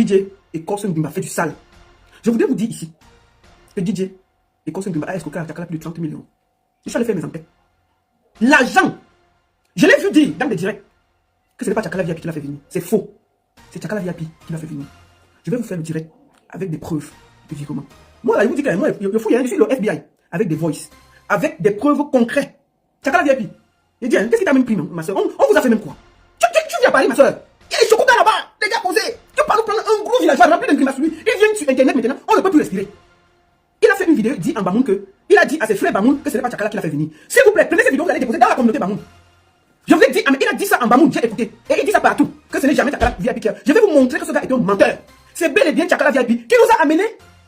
DJ et Corson Gimba fait du sale. Je voudrais vous dire ici que DJ et Corson Gimba a escroqué à Chakala plus de 30 000 €. Je suis allé faire mes enquêtes. L'argent, je l'ai vu dire dans des directs que ce n'est pas Chakala VIP qui l'a fait venir. C'est faux. C'est Chakala VIP qui l'a fait venir. Je vais vous faire le direct avec des preuves de virement. Moi, là, je vous dis que moi, je fouille, je suis le FBI avec des voices, avec des preuves concrètes. Chakala VIP. Il dit, qu'est-ce qui t'a même pris, ma soeur? On vous a fait même quoi? Tu viens parler, ma soeur? Il y a des chocolats là-bas, les gars posés. Tu parles prendre un gros villageois rempli de grimaces. Il vient sur Internet maintenant, on ne peut plus respirer. Il a fait une vidéo, il dit en Bamoun que, il a dit à ses frères Bamoun que ce n'est pas Chakala qui l'a fait venir. S'il vous plaît, prenez cette vidéo, vous allez déposer dans la communauté Bamoun. Je vous ai dit, il a dit ça en Bamoun, j'ai écouté. Et il dit ça partout, que ce n'est jamais Chakala VIP qui a. Je vais vous montrer que ce gars est un menteur. C'est bel et bien Chakala VIP qui nous a amené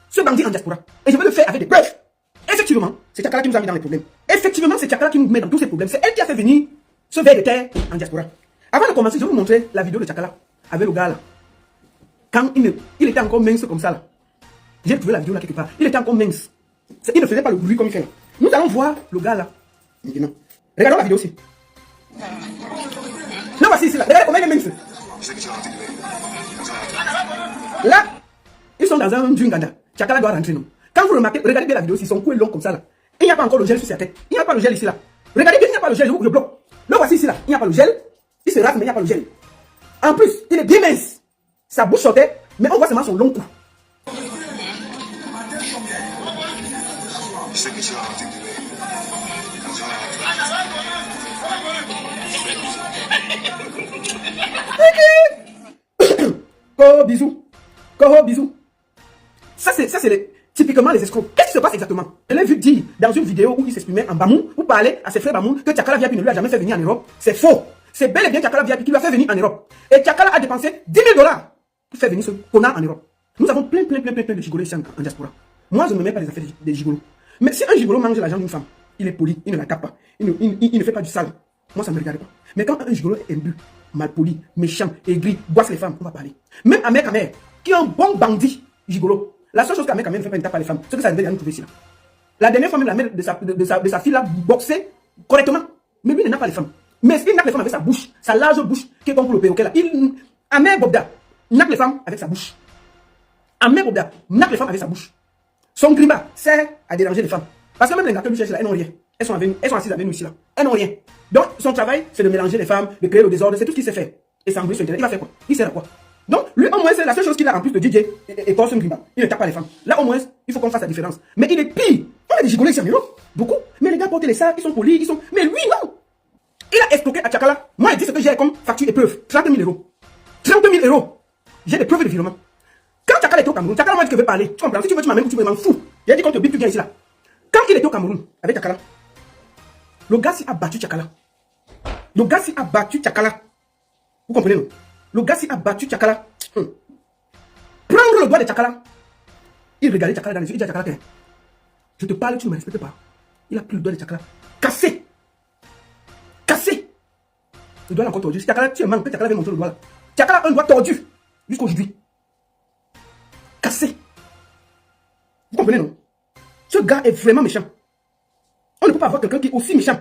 ce bandit en diaspora. Et je vais le faire avec des preuves. Effectivement, c'est Chakala qui nous a mis dans les problèmes. Effectivement, c'est Chakala qui nous met dans tous ces problèmes. C'est elle qui a fait venir ce ver de terre en diaspora. Avant de commencer, je vais vous montrer la vidéo de Chakala avec le gars là. Quand il était encore mince comme ça là. J'ai trouvé la vidéo là quelque part. Il était encore mince. Il ne faisait pas le bruit comme il fait là. Nous allons voir le gars là. Maintenant. Regardons la vidéo aussi. Là, voici ici là. Regardez comment il est mince. Là, ils sont dans un Djunganda. Chakala doit rentrer, non. Quand vous remarquez, regardez bien la vidéo, si son cou est long comme ça là. Il n'y a pas encore le gel sur sa tête. Il n'y a pas le gel ici là. Regardez bien, il n'y a pas le gel, je bloque. Là, voici ici là. Il n'y a pas le gel. Il se rase, mais il n'y a pas le gel. En plus, il est bien mince. Sa bouche sortait, mais on voit seulement son long cou. Coho bisous. Coho bisous. Ça c'est typiquement les escrocs. Qu'est-ce qui se passe exactement? Je l'ai vu dire dans une vidéo où il s'exprimait en Bamoun, où parlait à ses frères Bamoun que Chakala VIP ne lui a jamais fait venir en Europe. C'est faux. C'est bel et bien Chakala VIP qui lui a fait venir en Europe. Et Chakala a dépensé 10 000 $ pour faire venir ce connard en Europe. Nous avons plein de gigolos ici en diaspora. Moi, je ne me mets pas les affaires des gigolos. Mais si un gigolo mange l'argent d'une femme, il est poli, il ne la tape pas, il ne fait pas du sale. Moi, ça ne me regarde pas. Mais quand un gigolo est imbu, malpoli, méchant, aigri, boisse les femmes, on va parler. Même Ahmed Kamer, qui est un bon bandit gigolo, la seule chose qu'Ahmed Kamer ne fait pas, il ne tape pas les femmes. C'est que ça devait nous trouver ici là. La dernière fois, même la mère de sa fille là boxait correctement. Mais lui, il n'a pas les femmes. Mais il n'a les femmes avec sa bouche, sa large bouche, qui est comme pour le perroquet là. Ahmed Bobda n'a les femmes avec sa bouche. Ahmed Bobda n'a les femmes avec sa bouche. Son grima sert à déranger les femmes. Parce que même les gars que lui cherchent là, elles n'ont rien. Elles sont assises avec nous ici là. Elles n'ont rien. Donc son travail, c'est de mélanger les femmes, de créer le désordre, c'est tout ce qu'il sait faire. Et s'embrouiller sur Internet. Il va faire quoi? Il sert à quoi? Donc lui au moins c'est la seule chose qu'il a en plus de DJ et Corson Gimba. Il ne tape pas les femmes. Là au moins, il faut qu'on fasse la différence. Mais il est pire. On a des gigolos ici en Europe. Beaucoup. Mais les gars portent les sacs, ils sont polis, ils sont. Mais lui non. Il a escroqué à Chakala. Moi, il dit ce que j'ai comme facture et preuve. 30 000 €. 30 000 €. J'ai des preuves de virement. Quand Chakala est au Cameroun, Chakala, moi, je veux parler. Tu comprends? Si tu veux, tu m'amènes ou tu m'en fous. J'ai dit qu'on te bip, tu viens ici là. Quand il était au Cameroun avec Chakala, le gars s'y a battu Chakala. Le gars s'y a battu Chakala. Vous comprenez, non? Le gars s'y a battu Chakala. Prendre le doigt de Chakala. Il regardait Chakala dans les yeux. Il dit à Chakala que je te parle, tu ne me respectes pas. Il a pris le doigt de Chakala. Cassé. Cassé. Le doigt encore tordu. Si Chakala, tu es manqué, Chakala vient montrer le doigt là. Chakala a un doigt tordu. Jusqu'aujourd'hui. Cassé. Vous comprenez, non? Ce gars est vraiment méchant. On ne peut pas avoir quelqu'un qui est aussi méchant.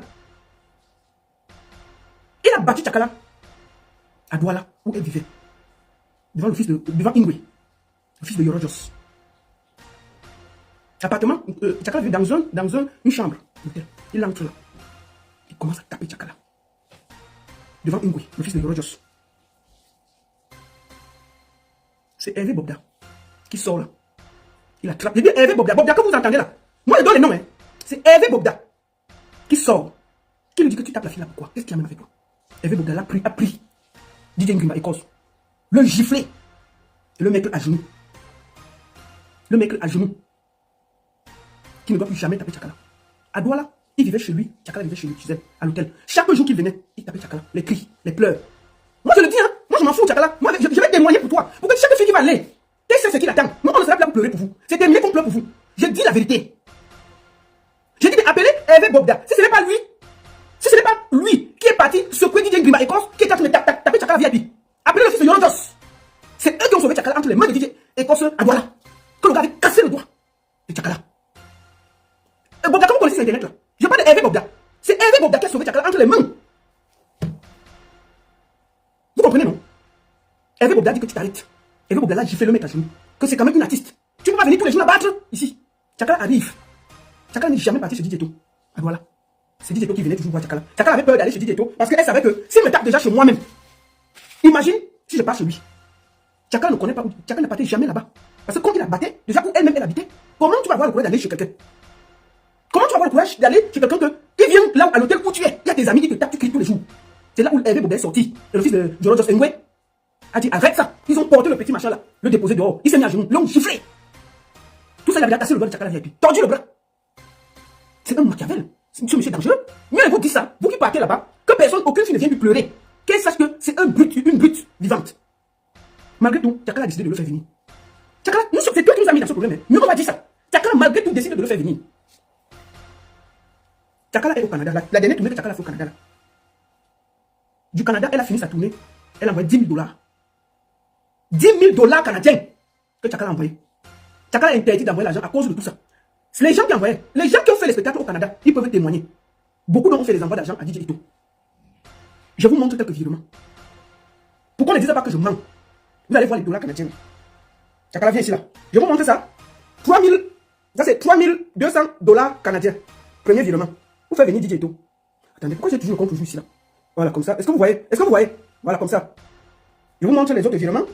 Il a battu Chakala à Douala, où elle vivait. Devant Ingwe, le fils de Yorojos. Appartement, Chakala vit dans une chambre. Il entre là. Il commence à taper Chakala. Devant Ingwe, le fils de Yorojos. C'est Hervé Bobda qui sort là. Il attrape. Il dit Hervé Bobda. Bobda que vous entendez là. Moi je donne les noms. Hein. C'est Hervé Bobda qui sort. Qui lui dit que tu tapes la fille là pourquoi? Qu'est-ce qu'il a même avec toi? Hervé Bobda l'a pris. DJ Ngima Écosse. Le gifler. Et le mec à genoux. Le mec à genoux. Qui ne doit plus jamais taper Chakala. À Douala, il vivait chez lui. Chakala vivait chez lui, chez elle, à l'hôtel. Chaque jour qu'il venait, il tapait Chakala. Les cris, les pleurs. Moi je le dis, hein. Moi je m'en fous, Chakala. Moi je vais témoigner pour toi. Pour que chaque fille qui va aller, qu'est-ce que c'est qui l'attend? Moi on ne sera pas là pour pleurer pour vous. C'est terminé qu'on pleure pour vous. Je dis la vérité. J'ai dit d'appeler Hervé Bobda. Si ce n'est pas lui, si ce n'est pas lui qui est parti secouer DJ Ngima Écosse, qui est en train de taper Chakala VIP. Appelez le fils de Yorandos. C'est eux qui ont sauvé Chakala entre les mains de DJ Écosse à Douala. Que le gars avait cassé le doigt de Chakala. Bobda, comment vous connaissez sur Internet là? Je parle de Hervé Bobda. C'est Hervé Bobda qui a sauvé Chakala entre les mains. Vous comprenez, non? Hervé Bobda dit que tu t'arrêtes. Et que Bogala gifle le mec à genoux. Que c'est quand même une artiste. Tu ne peux pas venir tous les jours la battre ici. Chakala arrive. Chakala n'est jamais parti chez DJ To. Ah voilà. C'est DJ To qui venait toujours voir Chakala. Chakala avait peur d'aller chez DJ To parce qu'elle savait que s'il me tape déjà chez moi-même, imagine si je pars chez lui. Chakala ne connaît pas où. Chakala ne partait jamais là-bas. Parce que quand il a battu, déjà où elle-même elle habitait, comment tu vas avoir le courage d'aller chez quelqu'un? Comment tu vas avoir le courage d'aller chez quelqu'un qui vient là à l'hôtel où tu es? Il y a tes amis qui te tapent, tu cries tous les jours. C'est là où Hervé Bobet est sorti. Et le fils de Jono Jos Ngwe a dit arrête ça. Ils ont porté le petit machin là, le déposé dehors. Il s'est mis à genoux, l'ont giflé. Tout ça, il a déjà cassé le bras de Chakala VIP. Tordu le bras. C'est un Machiavel. C'est monsieur dangereux. Mieux vous dit ça, vous qui partez là-bas, que personne, aucune fille ne vient lui pleurer. Qu'elle sache que c'est une brute vivante. Malgré tout, Chakala a décidé de le faire venir. Chakala, c'est toi qui nous as mis dans ce problème. Mieux on va dire ça. Chakala, malgré tout, décide de le faire venir. Chakala est au Canada. La dernière tournée que Chakala a fait au Canada. Là. Du Canada, elle a fini sa tournée. Elle a envoyé 10 000 $. 10 000 $ canadiens que Chakala a envoyé. Chakala a interdit d'envoyer l'argent à cause de tout ça. Les gens qui envoyaient, les gens qui ont fait les spectacles au Canada, ils peuvent témoigner. Beaucoup d'entre eux ont fait des envois d'argent à DJ Ito. Je vous montre quelques virements. Pourquoi ne dites pas que je mens? Vous allez voir les dollars canadiens. Chakala vient ici là. Je vous montre ça. 3000, ça c'est 3200 $ canadiens. Premier virement. Vous faites venir DJ Ito. Attendez, pourquoi j'ai toujours le compte toujours ici là? Voilà, comme ça. Est-ce que vous voyez? Est-ce que vous voyez? Voilà, comme ça. Je vous montre les autres virements.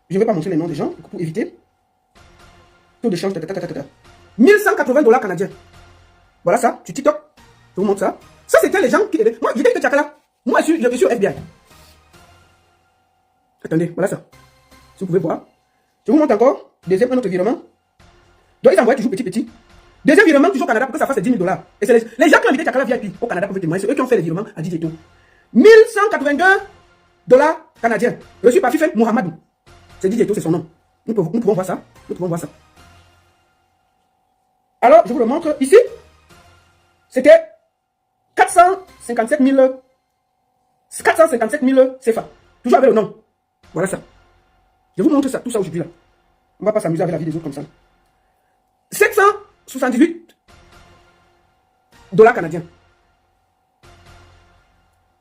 Je ne vais pas montrer les noms des gens pour éviter. Taux de change, 1180 $ canadiens. Voilà ça, sur TikTok. Je vous montre ça. Ça, c'était les gens qui devaient. Moi, je dis que Chakala. Moi, je suis au FBI. Attendez, voilà ça. Si vous pouvez voir. Je vous montre encore. Deuxième, un autre virement. Donc, ils envoient toujours petit. Deuxième virement, toujours au Canada, pour que ça fasse 10 000 $. Et c'est les gens qui ont invité Chakala VIP au Canada pour témoigner. C'est eux qui ont fait les virements à DJ Ito. 1182 $ canadiens. Reçu par Fifel Mohamedou. C'est DJ Ito, c'est son nom. Nous pouvons voir ça. Nous pouvons voir ça. Alors, je vous le montre ici. C'était 457 000 CFA. Toujours avec le nom. Voilà ça. Je vous montre ça, tout ça aujourd'hui là. On va pas s'amuser avec la vie des autres comme ça. 778 $ canadiens.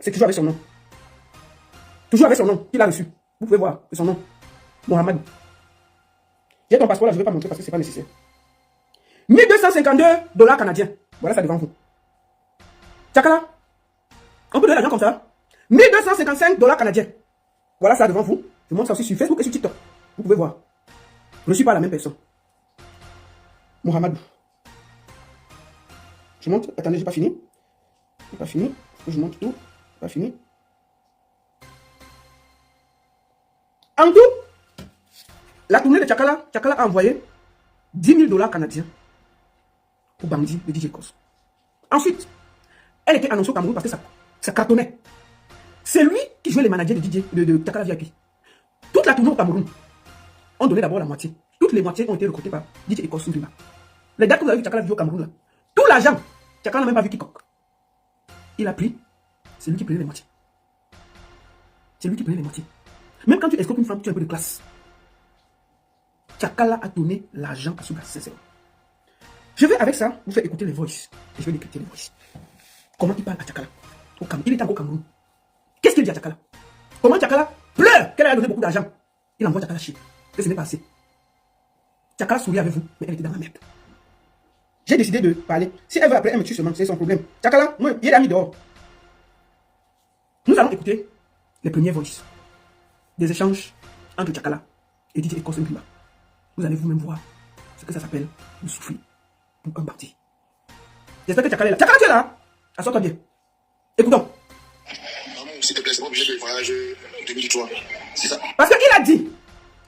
C'est toujours avec son nom. Toujours avec son nom. Il a reçu. Vous pouvez voir, c'est son nom. Mohamed. J'ai ton passeport là, je ne vais pas montrer parce que ce n'est pas nécessaire. 1252 $ canadiens. Voilà ça devant vous. Chakala. On peut donner l'argent comme ça. 1255 $ canadiens. Voilà ça devant vous. Je montre ça aussi sur Facebook et sur TikTok. Vous pouvez voir. Je ne suis pas la même personne. Mohamed. Je montre. Attendez, j'ai pas fini. J'ai pas fini. Je montre tout. Pas fini. En tout, la tournée de Chakala a envoyé 10 000 $ canadiens au bandit de DJ Kos. Ensuite, elle était annoncée au Cameroun parce que ça cartonnait. C'est lui qui jouait les managers de DJ de Chakala VIP. Toute la tournée au Cameroun, on donnait d'abord la moitié. Toutes les moitiés ont été recrutées par DJ Kos. Les dates que vous avez vu Chakala VIP au Cameroun, là, tout l'argent, Chakala n'a même pas vu quiconque. Il a pris, c'est lui qui prenait les moitiés. C'est lui qui prenait les moitiés. Même quand tu escroques une femme, tu as un peu de classe. Chakala a donné l'argent à ce gars, sincèrement. Je vais avec ça vous faire écouter les voices. Et je vais décrypter les voices. Comment il parle à Chakala au Cameroun. Il est encore au Cameroun. Qu'est-ce qu'il dit à Chakala? Comment Chakala pleure qu'elle a donné beaucoup d'argent. Il envoie Chakala chier. Et ce n'est pas assez. Chakala sourit avec vous, mais elle était dans la merde. J'ai décidé de parler. Si elle veut après, elle me tue seulement, c'est son problème. Chakala, moi, il est mis dehors. Nous allons écouter les premiers voices. Des échanges entre Chakala et DJ Kos Mpiba. Vous allez vous-même voir ce que ça s'appelle le souffler pour un parti. J'espère que Chakala est là. Chakala, tu es là? Assois-toi bien. Écoutons. S'il te plaît, c'est pas obligé de voyage 2003. C'est ça. Parce qu'il a dit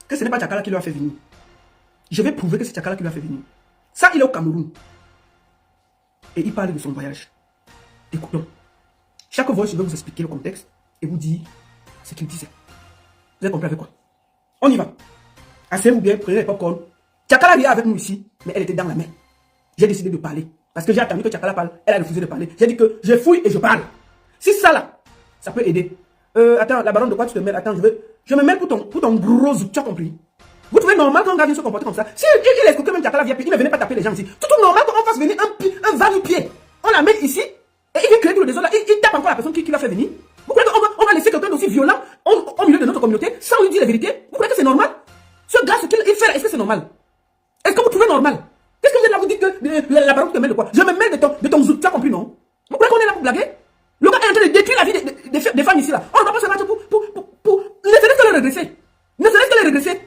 que ce n'est pas Chakala qui lui a fait venir. Je vais prouver que c'est Chakala qui lui a fait venir. Ça, il est au Cameroun. Et il parle de son voyage. Écoutons. Chaque voix, je vais vous expliquer le contexte et vous dire ce qu'il disait. Vous avez compris avec quoi? On y va. Asseyez-vous bien, prenez les popcorn. Chakala vient avec nous ici, mais elle était dans la mer. J'ai décidé de parler. Parce que j'ai attendu que Chakala parle. Elle a refusé de parler. J'ai dit que je fouille et je parle. Si ça là, ça peut aider. Attends, la baronne de quoi tu te mêles? Attends, je me mêle pour ton gros zouk. Tu as compris? Vous trouvez normal qu'un gars vienne se comporter comme ça? Si il est que même Chakala vient, il ne venait pas taper les gens ici. Tu trouves normal qu'on fasse venir un va-nu-pied? On la met ici et il vient créer tout le désordre là. Il tape encore la personne qui l'a fait venir. Vous croyez on va laisser quelqu'un d'aussi violent au milieu de notre communauté sans lui dire la vérité? Vous croyez que c'est normal? Ce gars, ce qu'il fait là, est-ce que c'est normal? Est-ce que vous trouvez normal? Qu'est-ce que vous êtes là, vous dites que la parole te mêle de quoi? Je me mêle de ton zouk, tu as compris, non? Vous croyez qu'on est là pour blaguer? Le gars est en train de détruire la vie des femmes ici là. On ne va pas se battre pour ne serait-ce que les redresser. Ne serait-ce que les redresser.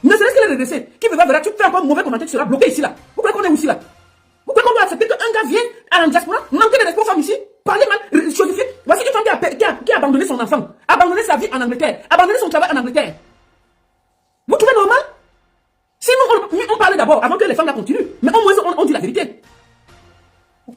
Ne serait-ce que les redresser. Qui veut voir, tu fais encore un mauvais commentaire, tu seras bloqué ici là. Vous croyez qu'on est aussi là? Vous croyez qu'on doit accepter qu'un gars vienne à la diaspora, manquer de respect aux femmes ici, parler mal, chosifier? Voici une femme qui a abandonné son enfant, abandonné sa vie en Angleterre, abandonné son travail en Angleterre. Vous trouvez normal? Si nous, on parlait d'abord, avant que les femmes la continuent, mais au moins on dit la vérité.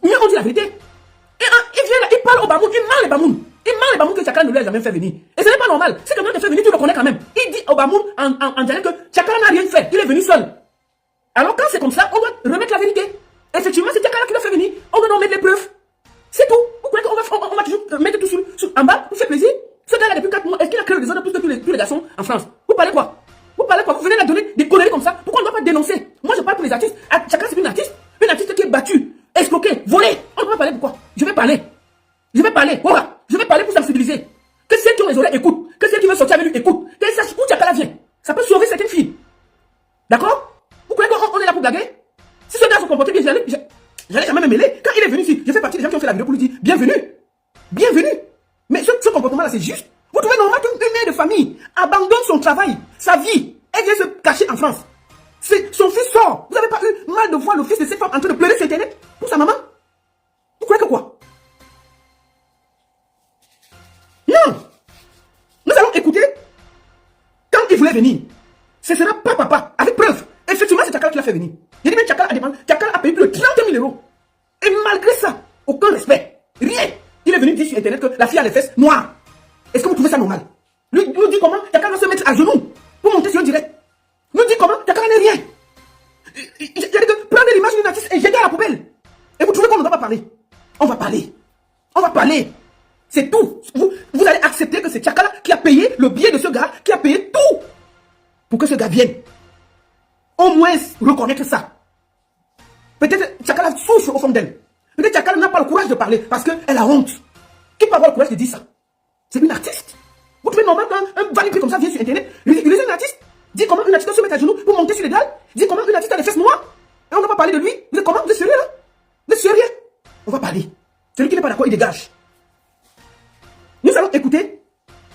Mieux on dit la vérité. Et il vient là, il parle au Bamoun, il ment les Bamoun. Il ment les Bamoun que Chakala ne lui a jamais fait venir. Et ce n'est pas normal. Si quelqu'un te fait venir, tu le connais quand même. Il dit au Bamoun en dialecte que Chakala n'a rien fait, il est venu seul. Alors quand c'est comme ça, on doit remettre la vérité. Effectivement, c'est Chakala qui l'a fait venir. On doit en mettre les preuves. C'est tout. Vous croyez qu'on va toujours mettre tout en bas pour faire plaisir? Ce gars-là, depuis 4 mois, est-ce qu'il a créé des ordres plus que tous les garçons en France? Vous parlez quoi? Vous parlez quoi? Vous venez là donner des conneries comme ça? Pourquoi on ne doit pas dénoncer? Moi, je parle pour les artistes. Chakala, c'est une artiste qui est battue, escroquée, volée. On ne doit pas parler pourquoi? Je vais parler. Je vais parler. Voilà. Je vais parler pour sensibiliser. Que ceux qui ont les oreilles écoutent. Que ceux qui veulent sortir avec lui écoutent. Qu'elle sache où Chakala vient. Ça peut sauver certaines filles. D'accord? Vous croyez qu'on est là pour blaguer? Si ce gars se comportait bien, j'allais jamais me mêler. Quand il est venu ici, je fais partie des gens qui ont fait la vidéo pour lui dire bienvenue. Bienvenue. Mais ce comportement-là, c'est juste. Vous trouvez normal qu'une mère de famille abandonne son travail, sa vie, elle vient se cacher en France? Son fils sort. Vous n'avez pas eu mal de voir le fils de cette femme en train de pleurer sur Internet pour sa maman? Vous croyez que quoi? Non. Nous allons écouter. Quand il voulait venir, ce sera pas papa, avec preuve. Effectivement, c'est Chakala qui l'a fait venir. Il dit même Chakala a demandé. Chakala a payé plus de 30 000 €. Et malgré ça, aucun respect. Rien. Il est venu dire sur Internet que la fille a les fesses noires. Est-ce que vous trouvez ça normal? Nous dit comment Chakala va se mettre à genoux pour monter sur le direct. Nous dit comment Chakala n'est rien. Il a dit que prendre l'image d'une artiste et jeter à la poubelle. Et vous trouvez qu'on ne doit pas parler? On va parler. On va parler. C'est tout. Vous allez accepter que c'est Chakala qui a payé le billet de ce gars, qui a payé tout pour que ce gars vienne. Au moins reconnaître ça. Peut-être Chakala souffre au fond d'elle. Peut-être Chakala n'a pas le courage de parler parce qu'elle a honte. Qui peut avoir le courage de dire ça? C'est une artiste. Vous trouvez normal qu'un vanité comme ça vient sur Internet, ridiculiser une artiste? Dit comment une artiste se met à genoux pour monter sur les dalles? Dit comment une artiste a les fesses noires? Et on ne va pas parler de lui? Vous êtes comment? Vous êtes sérieux là? Vous êtes sérieux? On va parler. Celui qui n'est pas d'accord, il dégage. Nous allons écouter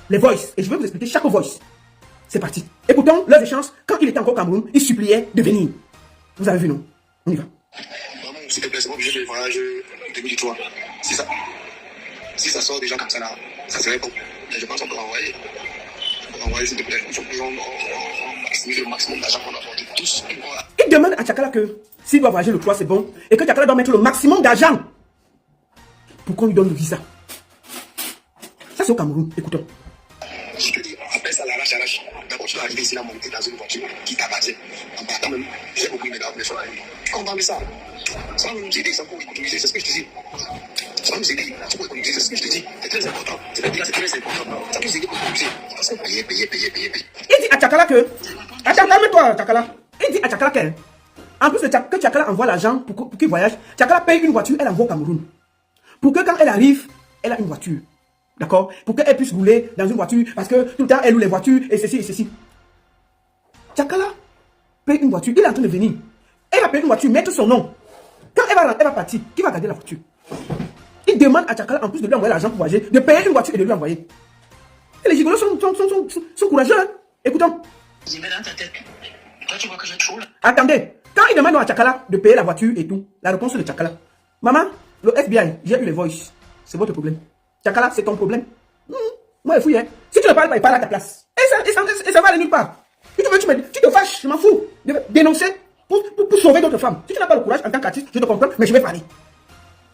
les voices. Et je vais vous expliquer chaque voice. C'est parti. Écoutons leurs échanges. Quand il était encore au Cameroun, il suppliait de venir. Vous avez vu, non? On y va. Maman, s'il te plaît, c'est pas obligé de voyage 2003. Si ça sort des gens comme ça là, ça serait bon. Mais je pense qu'on peut envoyer. S'il te plaît. Il faut que nous maximiser le maximum d'argent qu'on a apporté tous. Il demande à Chakala que s'il doit voyager le 3, c'est bon. Et que Chakala doit mettre le maximum d'argent pour qu'on lui donne le visa. Ça, c'est au Cameroun. Écoutons. Je te dis, après ça, l'arrache. D'abord, tu dois arriver ici, là, monter dans une voiture qui t'appartient. En partant même, j'ai beaucoup aimé la personne. Tu comprends ça? Ça va nous aider, ça pour économiser, c'est ce que je te dis. Ça va nous aider, ça pour économiser, c'est ce que je te dis. C'est très important. C'est-à-dire, c'est très important. Ça peut nous aider pour économiser. Parce qu'on paye. Il dit à Chakala que. Calme-toi, Chakala. Il dit à Chakala que. En plus que Chakala envoie l'argent pour qu'il voyage, Chakala paye une voiture, elle envoie au Cameroun. Pour que quand elle arrive, elle a une voiture. D'accord? Pour qu'elle puisse rouler dans une voiture. Parce que tout le temps, elle loue les voitures et ceci et ceci. Chakala paye une voiture. Il est en train de venir. Elle va payer une voiture, mettre son nom. Quand elle va partir, qui va garder la voiture? Il demande à Chakala, en plus de lui envoyer l'argent pour voyager, de payer une voiture et de lui envoyer. Et les gigolos sont courageux. Hein? Écoutons. Dis, mais dans ta tête, toi tu vois que j'ai trop là. Attendez. Quand il demande à Chakala de payer la voiture et tout, la réponse de Chakala. Maman, le FBI, j'ai eu les voices. C'est votre problème. Chakala, c'est ton problème. Moi, je fouille. Hein. Si tu ne parles pas, il parle à ta place. Et ça va aller nulle part. Si tu te fâches, je m'en fous. Je vais dénoncer pour sauver d'autres femmes. Si tu n'as pas le courage en tant qu'artiste, je te comprends, mais je vais parler.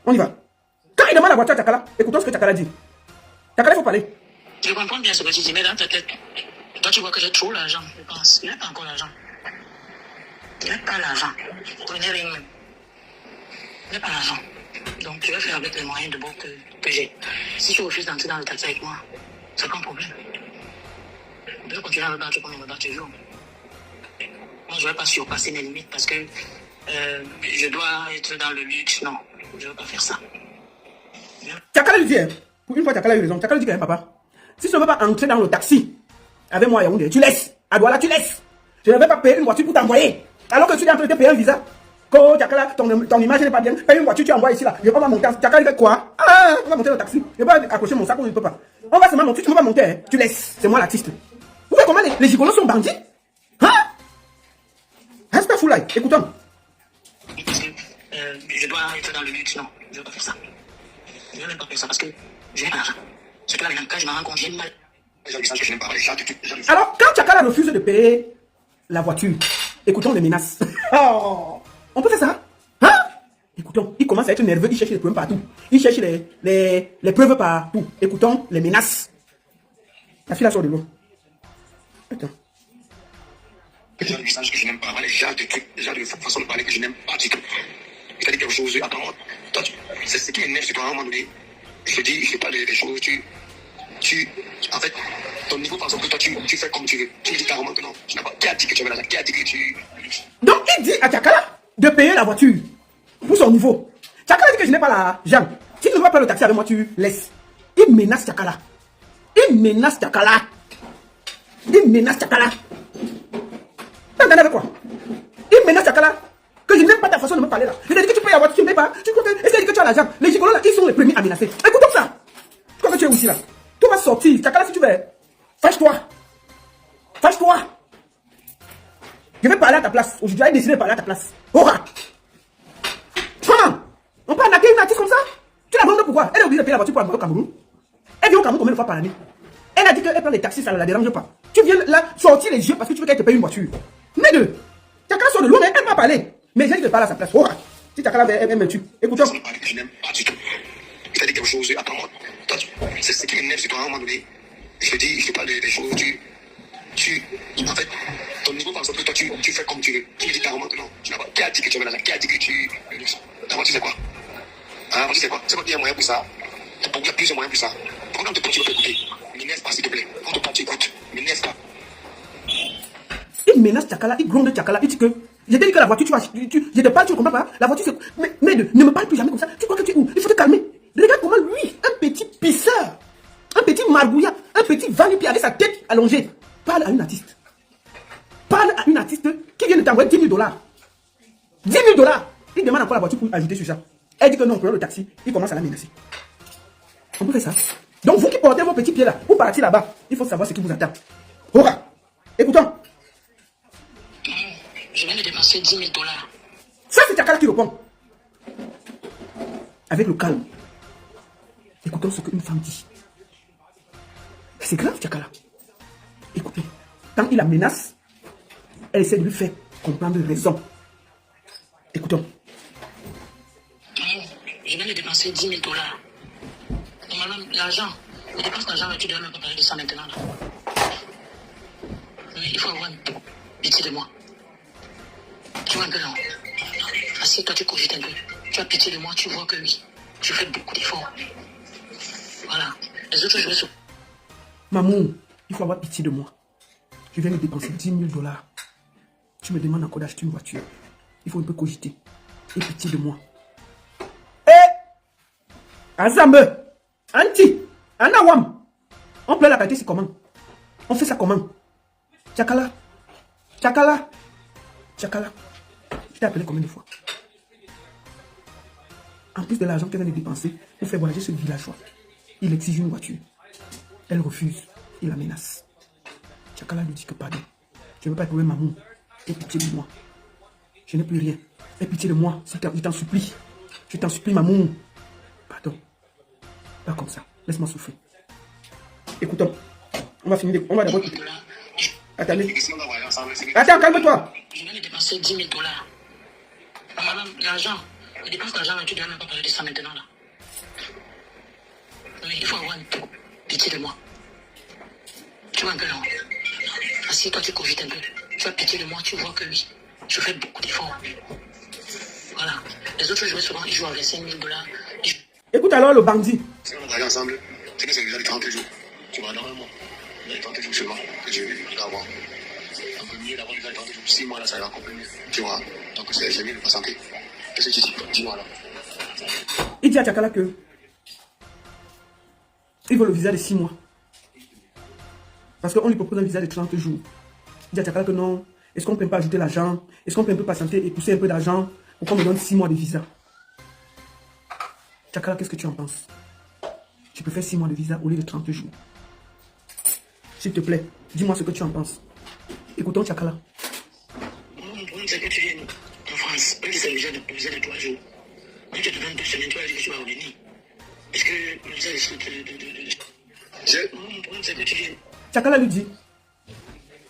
On y va. Quand il demande la voiture à Chakala, écoutons ce que Chakala dit. Chakala, il faut parler. Je comprends bien ce que tu dis, mais dans ta tête, toi tu vois que j'ai trop l'argent, je pense. Il n'a pas encore l'argent. Il n'a pas l'argent. Prenez rien même. Il n'a pas l'argent. Donc tu vas faire avec les moyens de bord que j'ai. Si tu refuses d'entrer dans le taxi avec moi, c'est pas un problème. Je vais continuer à me battre comme je me bats toujours. Moi, je ne vais pas surpasser mes limites parce que je dois être dans le luxe. Non, je ne vais pas faire ça. Chakala lui dit, hein, pour une fois Chakala a eu raison. Chakala dit que, hein, papa, si tu ne veux pas entrer dans le taxi avec moi à Yaoundé, tu laisses. À Douala, tu laisses. Je ne vais pas payer une voiture pour t'envoyer. Alors que tu es en train de te payer un visa. Ko Tchakala, ton image n'est pas bien. Paye une voiture, tu envoies ici là. Je ne peux pas monter. Tchakala, il fait quoi? Ah, on va monter le taxi. Je ne peux pas accrocher mon sac, on ne peut pas. On va seulement monter. Tu ne peux pas monter. Hein. Tu laisses. C'est moi l'artiste. Vous voyez comment les gigolos sont bandits? Hein? Reste pas fou là. Écoutons. Je dois être dans le luxe, non. Je ne veux pas faire ça. Je ne veux même pas faire ça parce que je n'ai pas l'argent. Surtout là, maintenant, quand je me rends compte, j'ai mal. Alors, quand Tchakala refuse de payer la voiture, écoutons les menaces. Oh, on peut faire ça? Hein? Écoutons, il commence à être nerveux, il cherche les preuves partout. Il cherche les preuves partout. Écoutons les menaces. La fille là sort de l'eau. Attends. Les gens du message que je n'aime pas, les gens de trucs, les gens de façon de parler que je n'aime pas du tout. Il a dit quelque chose, attends, toi, c'est ce qui m'énerve sur toi à un moment donné. Je te dis, je parle des choses, en fait, ton niveau, par exemple, toi, tu fais comme tu veux. Tu me dis carrément que non, tu n'as pas. Qui a dit que tu avais l'argent? Qui a dit que tu. Donc, il dit à Tchakala de payer la voiture pour son niveau. Tchakala dit que je n'ai pas l'argent. Si tu ne veux pas prendre le taxi avec moi, tu laisses. Il menace Tchakala. Il menace Tchakala. Il menace Tchakala. T'entends avec quoi? Il menace Tchakala. Que je n'aime pas ta façon de me parler là. Je t'ai dit que tu payes la voiture, tu ne payes pas. Tu crois que. Est-ce que tu as l'argent? Les gigolos là, ils sont les premiers à menacer. Écoutons ça. Tu crois que tu es aussi là? Tu vas sortir. Tchakala, si tu veux. Fâche-toi. Fâche-toi. Je vais parler à ta place. Aujourd'hui, j'ai décidé de parler à ta place. Aura. Comment? On peut arnaquer une artiste comme ça? Tu la demandes pourquoi? Elle est obligée de payer la voiture pour aller au Cameroun. Elle vient au Cameroun combien de fois par année? Elle a dit qu'elle prend les taxis, ça ne la dérange pas. Tu viens là sortir les yeux parce que tu veux qu'elle te paye une voiture. Mais deux. Tchakala sort de l'eau, mais elle m'a parlé. Mais j'ai dit de parler à sa place. Aura. Si Tchakala elle me tue. Écoutons. Je n'aime pas du tout. Il a dit quelque chose, attends, toi, c'est ce qui m'énerve sur toi à un moment donné. Je te dis, je te parle des choses, en fait, ton niveau, par exemple, toi, tu fais comme tu veux. Tu me dis carrément que non, tu n'as pas. Qui a dit que tu avais l'argent? Qui a dit que tu. Ta voiture, c'est quoi? Hein, c'est quoi? C'est quoi qu'il y a moyen pour ça? Il y a plusieurs moyens pour ça. Pourquoi tu peux écouter? M'énerve pas, s'il te plaît. Quand tu écoutes, m'énerve pas. Il menace Tchakala, il gronde Tchakala, il dit que. Je t'ai dit que la voiture, je te parle, tu ne comprends pas? La voiture, c'est. Mais ne me parle plus jamais comme ça. Tu crois que tu es où? Il faut te calmer. Regarde comment lui, un petit pisseur, un petit margouillat, un petit va-nu-pied avec sa tête allongée, parle à une artiste. Parle à une artiste qui vient de t'envoyer 10 000 $. 10 000 $. Il demande encore la voiture pour ajouter sur ça. Elle dit que non, on prend le taxi. Il commence à la menacer. On peut faire ça. Donc vous qui portez vos petits pieds là, pour partir là-bas, il faut savoir ce qui vous attend. Aura. Écoutons. Je viens de dépenser 10 000 $. Ça, c'est Tchakala qui répond. Avec le calme. Écoutons ce qu'une femme dit. C'est grave, Tchakala. Écoutez, quand il la menace, elle essaie de lui faire comprendre raison. Écoutons. Je viens de dépenser 10 000 $. Normalement, l'argent, je dépense l'argent, mais tu dois même pas parler de ça maintenant. Là. Mais il faut avoir pitié de moi. Tu vois un peu là. Assieds-toi, tu cogites un peu. Tu as pitié de moi, tu vois que oui. Je fais beaucoup d'efforts. Voilà. Les autres, je vais sur. Maman, il faut avoir pitié de moi. Je viens de dépenser 10 000 $. Tu me demandes encore d'acheter une voiture. Il faut un peu cogiter. Et pitié de moi. Eh! Azambe! Anti! Anawam! On pleure la qualité, c'est comment? On fait ça comment? Tchakala! Tchakala! Tchakala! Je t'ai appelé combien de fois? En plus de l'argent qu'elle vient de dépenser pour faire voyager ce villageois, il exige une voiture. Elle refuse. Il la menace. Tchakala lui dit que pardon. Je ne veux pas éprouver maman. Aie pitié de moi. Je n'ai plus rien. Aie pitié de moi. Je t'en supplie. Je t'en supplie, maman. Pardon. Pas comme ça. Laisse-moi souffrir. Écoutons. On va finir. On va d'abord écouter. Attendez. Attends, calme-toi. Je viens de dépenser 10 000 $. Normalement, l'argent, je dépense l'argent, mais tu dois même pas parler de ça maintenant. Là. Mais il faut avoir pitié de moi. Tu vois un peu là. Assieds-toi, tu cogites un peu. Tu as pitié de moi, tu vois que oui. Je fais beaucoup d'efforts. Voilà. Les autres joueurs souvent, ils jouent avec 5 000 $. Écoute alors le bandit. Si on travaille ensemble, c'est que c'est déjà les 30 jours. Tu vois, normalement, il y a les 30 jours seulement que je vais avoir. Donc, mieux d'avoir les 30 jours. 6 mois là, ça ira encore mieux. Tu vois, donc c'est mieux de pas santé. Qu'est-ce que tu dis? Dis-moi là. Il dit à Tchakala que il veut le visa de 6 mois. Parce qu'on lui propose un visa de 30 jours. Il dit à Tchakala que non. Est-ce qu'on ne peut pas ajouter l'argent? Est-ce qu'on peut un peu patienter et pousser un peu d'argent pour qu'on me donne 6 mois de visa? Tchakala, qu'est-ce que tu en penses? Tu peux faire 6 mois de visa au lieu de 30 jours. S'il te plaît, dis-moi ce que tu en penses. Écoutons Tchakala. Mon problème, c'est que tu viennes en France, même si c'est le visa de 3 jours. Quand tu te donnes 2 semaines, tu vas dire que tu vas revenir. Est-ce que le visa de... Mon problème, c'est que tu viennes. Tchakala lui dit,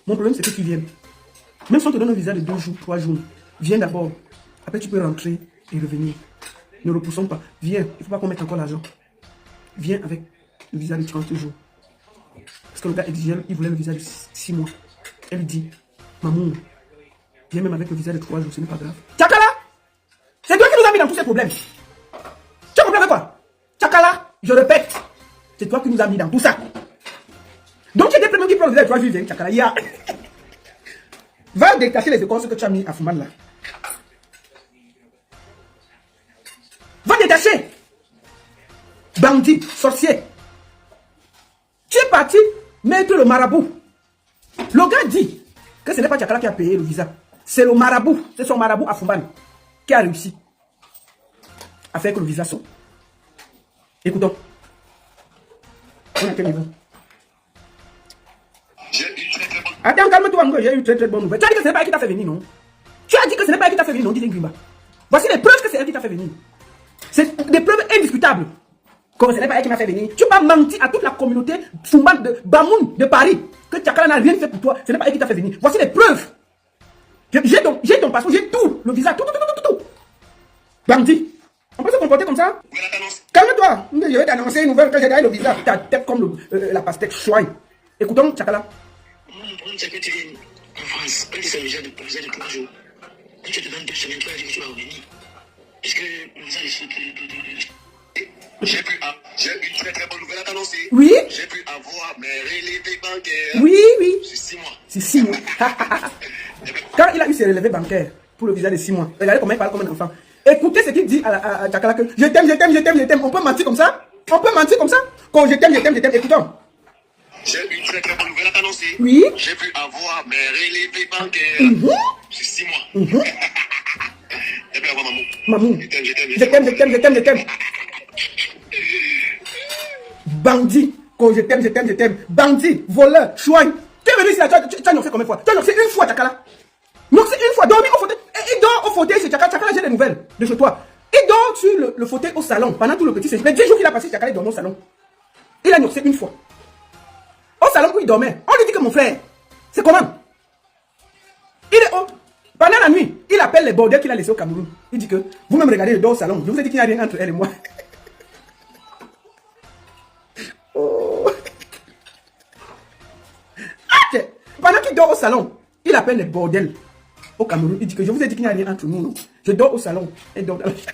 mon problème c'est que tu viennes. Même si on te donne un visa de 2 jours, 3 jours, viens d'abord. Après tu peux rentrer et revenir. Ne repoussons pas. Viens, il ne faut pas qu'on mette encore l'argent. Viens avec le visa de 30 jours. Parce que le gars exigeait, il voulait le visa de 6 mois. Elle lui dit, maman, viens même avec le visa de 3 jours, ce n'est pas grave. Tchakala, c'est toi qui nous as mis dans tous ces problèmes. Tu as compris avec quoi? Tchakala, je répète, c'est toi qui nous as mis dans tout ça. Donc tu étais premier qui prend le visa de 3 jours, viens, Tchakala, ya. Va détacher les écorces que tu as mis à Fouman là. Va détacher. Bandit, sorcier. Tu es parti mettre le marabout. Le gars dit que ce n'est pas Tchakala qui a payé le visa. C'est le marabout. C'est son marabout à Fouman qui a réussi à faire que le visa sorte. Écoutons. On a quel niveau? Attends, calme-toi, j'ai eu très bonne nouvelle. Tu as dit que ce n'est pas elle qui t'a fait venir, non? Tu as dit que ce n'est pas elle qui t'a fait venir, non, dit Grimba. Voici les preuves que c'est elle qui t'a fait venir. C'est des preuves indiscutables. Comme ce n'est pas elle qui m'a fait venir. Tu m'as menti à toute la communauté Fouman de Bamoun de Paris. Que Tchakala n'a rien fait pour toi. Ce n'est pas elle qui t'a fait venir. Voici les preuves. J'ai ton passeport, j'ai tout. Le visa, tout. Bandit. On peut se comporter comme ça? Calme-toi. Je vais t'annoncer une nouvelle que j'ai gagné le visa. Ta tête comme la pastèque chouine. Écoutons Tchakala. Mon problème, c'est que tu viennes en France, même si c'est le visa de 3 jours. Quand tu te donnes 2 semaines, tu vas dire que tu vas revenir. Est-ce que le visa de... J'ai une très très bonne nouvelle à t'annoncer. Oui? J'ai pu avoir mes relevés bancaires. Oui. C'est 6 mois. C'est 6 mois. Quand il a eu ses relevés bancaires pour le visa de 6 mois, regardez comment il parle comme un enfant. Écoutez ce qu'il dit à Tchakala que je t'aime. On peut mentir comme ça? Quand je t'aime. Écoutons. J'ai une très très bonne nouvelle à t'annoncer. Oui? J'ai pu avoir mes relevés bancaires. C'est 6 mois. J'ai pu avoir maman. Je t'aime. Bandit, quand je t'aime. Bandit, voleur, chouin. Tu es venu ici là, tu as noxé combien de fois? Tu as noxé une fois, Tchakala. Noxé une fois, dormi au fauteuil. Il dort au fauteuil chez Tchakala. Tchakala, j'ai des nouvelles de chez toi. Il dort sur le fauteuil au salon pendant tout le petit séjour. Les 10 jours qu'il a passé, Tchakala, il dormait au salon. Il a noxé une fois. Au salon où il dormait. On lui dit que mon frère, c'est comment? Il est haut. Pendant la nuit, il appelle les bordels qu'il a laissés au Cameroun. Il dit que vous-même regardez, il dort au salon. Je vous ai dit qu'il n'y a rien entre elle et moi. Oh. Pendant qu'il dort au salon, il appelle les bordels au Cameroun. Il dit que je vous ai dit qu'il n'y a rien entre nous. Non. Je dors au salon. Elle dort dans la chambre.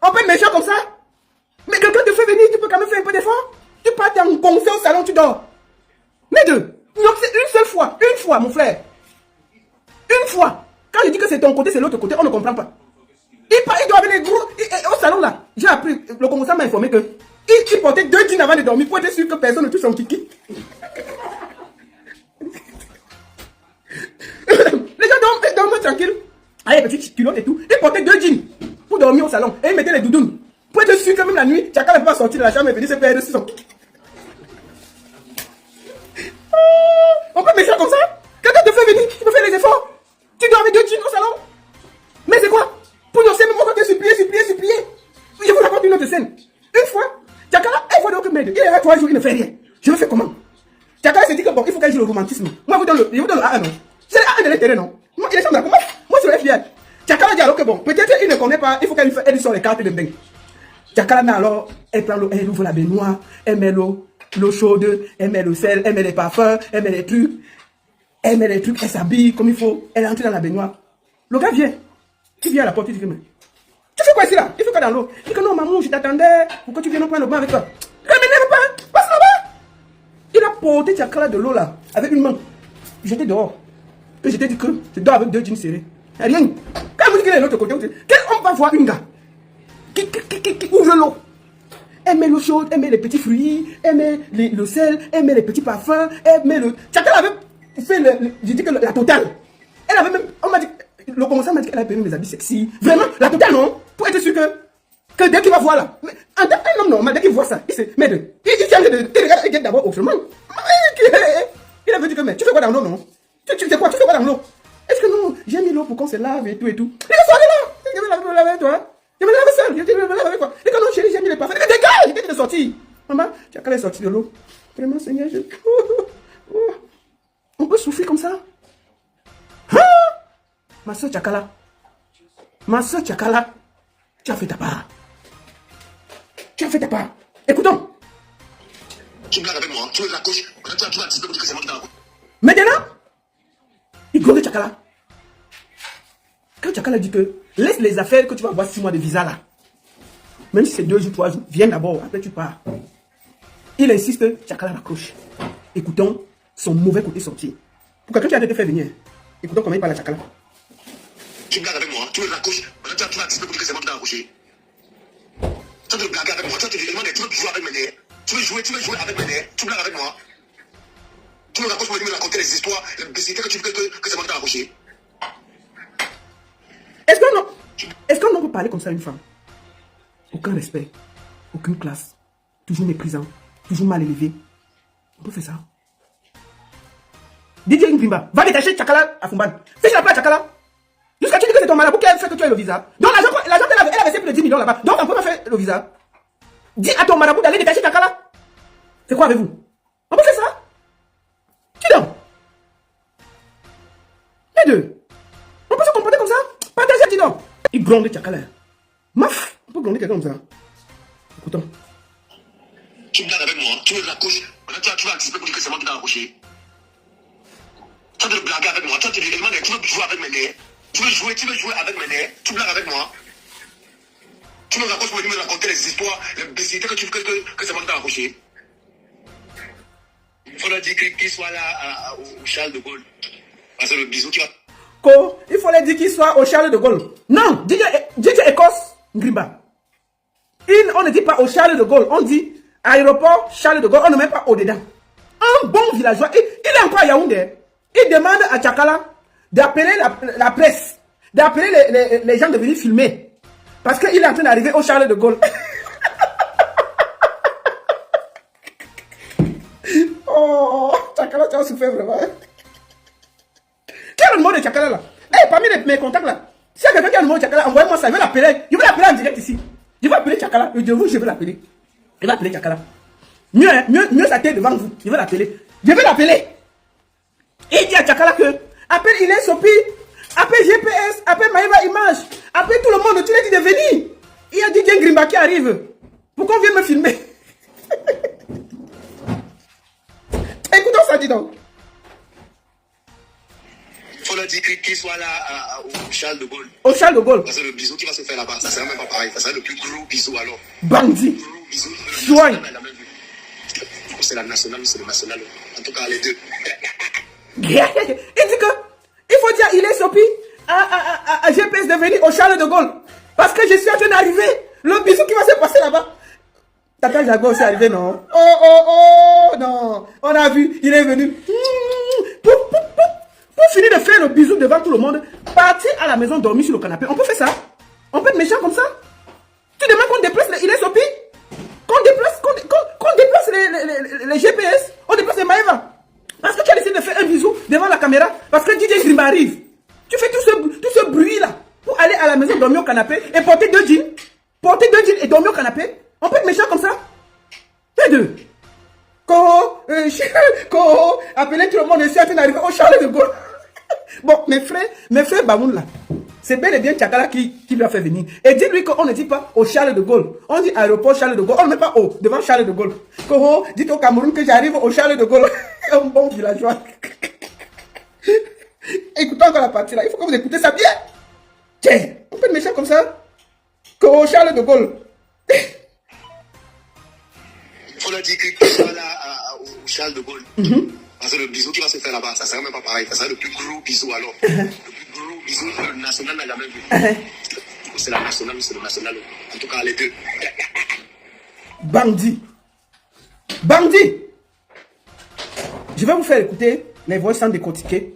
On peut être méchant comme ça? Mais quelqu'un te fait venir, tu peux quand même faire un peu d'effort. Tu pars t'engoncer au salon, tu dors. Mais deux. Non, c'est une seule fois. Une fois, mon frère. Une fois. Quand je dis que c'est ton côté, c'est l'autre côté, on ne comprend pas. Il doit avec les gros. Au salon là, j'ai appris, le commandant m'a informé que il portait 2 jeans avant de dormir pour être sûr que personne ne touche son kiki. Les gens dorment tranquilles. Avec les petites culottes et tout. Il portait 2 jeans pour dormir au salon. Et il mettait les doudounes. Pour être sûr que même la nuit, Tchakala ne peut pas sortir de la chambre et venir se perdre sur son kiki. On peut méchant comme ça? Quelqu'un te fait venir, tu peux faire les efforts. Tu dors avec 2 jeans au salon. Mais c'est quoi? Pour nous, c'est même moi qui ai supplié. Je vous raconte une autre scène. Une fois, Tchakala, il faut donc m'aider. Il est là 3 jours, il ne fait rien. Je le fais comment? Tchakala s'est dit que bon, il faut qu'elle joue le romantisme. Moi, je vous donne le A1, non? C'est le A1 de l'intérêt, non? Moi, il est chambre. Moi, je suis fier. Tchakala dit alors que bon, peut-être il ne connaît pas, il faut qu'elle lui sorte les cartes de bain. Tchakala, mais alors, elle prend l'eau, elle ouvre la baignoire, elle met l'eau chaude, elle met le sel, elle met les parfums, elle met les trucs. Elle s'habille comme il faut, elle entre dans la baignoire. Le gars vient. Tu viens à la porte, tu dis que mais tu fais quoi ici là? Il fait quoi dans l'eau? Il dit que non, maman, je t'attendais pour que tu viennes prendre le bain avec toi. Ne m'énerve pas, passe là-bas. Il a porté Tchakala de l'eau là, avec une main. J'étais dehors. Et je t'ai dit que je dors avec 2 jeans serrés. Rien. Quand vous dites qu'il est de l'autre côté, quel homme va voir une gars qui ouvre l'eau elle met l'eau chaude, elle met les petits fruits, elle met le sel, elle met les petits parfums, elle met le... Chakala avait fait je dis que la totale. Elle avait même, on m'a dit, le commençant m'a dit qu'elle avait permis des habits sexy. Vraiment, la totale, non? Pour être sûr que dès qu'il va voir là, un homme normal, dès qu'il voit ça, il se met de... Il tient de regarde d'abord autrement. Il avait dit que, mais tu fais quoi dans l'eau, non? Tu fais quoi? Tu fais quoi dans l'eau? Est-ce que non, j'ai mis l'eau pour qu'on se lave et tout et tout. Il est sorti là! Je vais me laver avec toi. Je vais me laver seul. Je vais me laver avec toi. Il dit que non, chérie, j'ai mis les parfums. Il dit, dégage! Il dit de sortir. Maman, Chakala est sorti de l'eau. Vraiment, Seigneur, on peut souffrir comme ça? Hein? Ma soeur Chakala. Ma soeur Chakala. Tu as fait ta part. Tu as fait ta part. Écoutons. Tu blagues avec moi, tu veux la couche, tu vas dire que c'est moi qui t'en couche. Maintenant, il gronde Chakala. Quand Chakala dit que laisse les affaires que tu vas avoir 6 mois de visa là. Même si c'est 2 jours, 3 jours, viens d'abord, après tu pars. Il insiste, Chakala raccroche. Écoutons son mauvais côté sorti. Pour quelqu'un qui a été fait venir, écoutons comment il parle à Chakala. Tu blagues avec moi, tu veux la couche, tu vas dire que c'est moi qui t'en couché. Tu veux blaguer avec moi, tu veux jouer avec mes nerfs. Tu veux jouer avec mes nerfs, tu blagues avec moi. Tu me racontes, tu me raconter les histoires, les bêtises que tu veux que c'est moi qui t'en couché. Est-ce qu'on peut parler comme ça à une femme? Aucun respect, aucune classe, toujours méprisant, toujours mal élevé. On peut faire ça. DJ Ngrimba, va détacher Chakala à Fumban. Fais la place à Chakala. Jusqu'à tu dis que c'est ton marabout qui a fait que tu as le visa. Donc l'argent elle a versé plus de 10 millions là-bas. Donc on peut pas faire le visa. Dis à ton marabout d'aller détacher Chakala. C'est quoi avec vous? On peut faire ça? Qui donc? Les deux. On peut se comporter comme ça? Partagez, dis donc. Il gronde Chakala. Maf, on peut gronder quelqu'un comme ça. Écoutons. Tu blagues avec moi, tu veux la couche, tu vas anticiper pour dire que c'est moi qui t'en couché. Tu veux blaguer avec moi, tu veux jouer avec mes nerfs. Tu veux jouer avec mes nerfs, tu blagues avec moi. Tu me racontes, tu me raconter les histoires, les bêtises que tu veux que c'est moi qui t'en couché. Il faudra dire qu'il soit là au Charles de Gaulle. Parce que le bisou qui va... Il fallait dire qu'il soit au Charles de Gaulle. Non, DJ Écosse, Ngrimba. On ne dit pas au Charles de Gaulle, on dit aéroport Charles de Gaulle, on ne met pas au-dedans. Un bon villageois, il est encore à Yaoundé. Il demande à Chakala d'appeler la presse, d'appeler les gens de venir filmer. Parce qu'il est en train d'arriver au Charles de Gaulle. Oh, Chakala, tu as souffert vraiment. Qui a le numéro de Chakala là? Parmi mes contacts là, s'il y a quelqu'un qui a le numéro de Chakala, envoyez-moi ça, je vais l'appeler. Je vais l'appeler en direct ici. Je vais appeler Chakala. Je vais l'appeler. Je vais appeler Chakala. Mieux sa tête devant vous. Je vais l'appeler. Je vais l'appeler. Il dit à Chakala que appelle il est Sopi, appelle GPS, appelle Maïva Image, appelle tout le monde, tu lui as dit de venir. Il y a DJ Ngrimba qui arrive. Pourquoi on vient me filmer? Écoutons ça, dis donc. Il faut leur dire qu'il soit là au Charles de Gaulle. Au Charles de Gaulle. Parce que le bisou qui va se faire là-bas, ça sera même pas pareil. Ça sera le plus gros bisou alors. Bandit. Gros bisou. Joie. C'est la nationale ou c'est le national. En tout cas, les deux. Il dit que il faut dire il est Sopi à GPS de venir au Charles de Gaulle. Parce que je suis en train d'arriver. Le bisou qui va se passer là-bas. Tata Jago aussi arrivé, non? Oh, non. On a vu, il est venu. Pour finir de faire le bisou devant tout le monde, partir à la maison dormir sur le canapé. On peut faire ça? On peut être méchant comme ça? Tu demandes qu'on déplace il est Sopi? Qu'on déplace les GPS? On déplace les Maïva? Parce que tu as décidé de faire un bisou devant la caméra. Parce que DJ Grimba arrive. Tu fais tout ce bruit là pour aller à la maison dormir au canapé et porter 2 jeans. Porter 2 jeans et dormir au canapé. On peut être méchant comme ça? Les deux. Appelez tout le monde ici à d'arriver au Charles de Gaulle. Bon, mes frères Bamoun là, c'est bel et bien Chakala qui lui a fait venir. Et dites-lui qu'on ne dit pas au Charles de Gaulle. On dit aéroport Charles de Gaulle. On ne met pas au devant Charles de Gaulle. Dites au Cameroun que j'arrive au Charles de Gaulle. Un bon villageois. Écoutez encore la partie là. Il faut que vous écoutez ça bien. Tiens, on peut être méchant comme ça. Au Charles de Gaulle. Il faut leur dire qu'il soit là au Charles de Gaulle. Parce que le bisou qui va se faire là-bas, ça sera même pas pareil. Ça sera le plus gros bisou alors. Le plus gros bisou que le national n'a jamais vu. C'est la nationale ou c'est le national. En tout cas, les deux. Bandit. Bandit. Je vais vous faire écouter les voix sans décortiquer.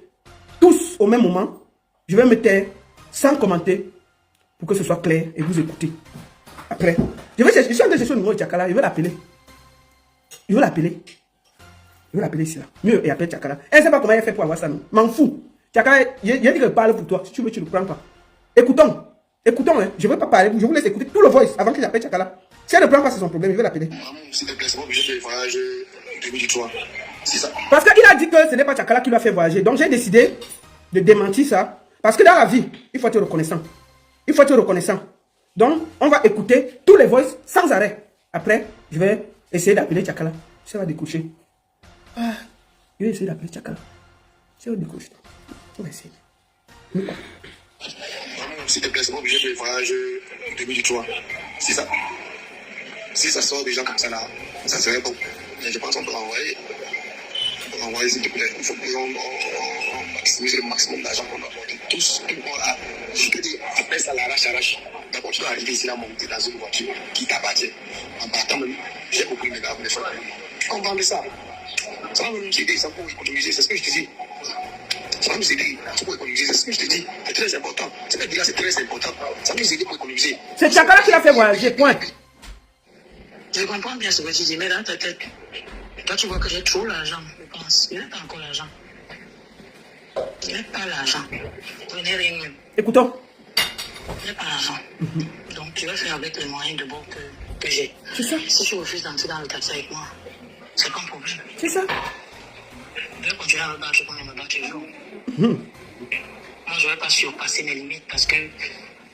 Tous au même moment. Je vais me taire sans commenter pour que ce soit clair et vous écoutez. Après, je suis en train de chercher le numéro de Tchakala. Je vais l'appeler. Je vais l'appeler. Je vais l'appeler ici là. Mieux et appeler Tchakala. Elle ne sait pas comment elle fait pour avoir ça. M'en fous. Tchakala, il dit que je parle pour toi. Si tu veux, tu ne le prends pas. Écoutons. Écoutons, hein. Je ne veux pas parler. Je vous laisse écouter tout le voice avant que j'appelle Tchakala. Si elle ne prend pas, c'est son problème. Je vais l'appeler. S'il te plaît, c'est pas obligé de voyager 2003. C'est ça. Parce qu'il a dit que ce n'est pas Tchakala qui l'a fait voyager. Donc j'ai décidé de démentir ça. Parce que dans la vie, il faut être reconnaissant. Il faut être reconnaissant. Donc, on va écouter tous les voices sans arrêt. Après, je vais essayer d'appeler Tchakala. Ça va découcher. Ah, je vais essayer d'appeler Tchakala. Ça va découcher. On va essayer. S'il te plaît, c'est pas obligé de voyager 2003. C'est ça. Si ça sort des gens comme ça là, ça serait bon. Mais je pense qu'on peut envoyer. On peut envoyer, s'il te plaît. Il faut qu'on maximise le maximum d'argent qu'on doit apporter. Tous, tout le monde là. Je te dis, après ça, l'arrache. D'abord, tu dois arriver ici là, monter dans une voiture qui t'appartient. En partant même, j'ai beaucoup de gars pour les faire. On vend ça. Ça va nous aider, ça pour économiser, c'est ce que je te dis. Ça va nous aider, ça pour économiser, c'est ce que je te dis. C'est très important. C'est très important. Ça va nous aider pour économiser. C'est Tchakala qui l'a fait voyager, point. Je comprends bien ce que tu dis, mais dans ta tête, toi tu vois que j'ai trop l'argent, je pense. Il n'a pas encore l'argent. Il n'a pas l'argent. Prenez rien. Écoutons. Il n'a pas l'argent. Donc tu vas faire avec les moyens de bord que j'ai. C'est ça. Si tu refuses d'entrer dans le taxi avec moi, c'est pas un problème. C'est ça. Je vais continuer à me battre comme je me bats toujours. Moi, je ne vais pas surpasser mes limites parce que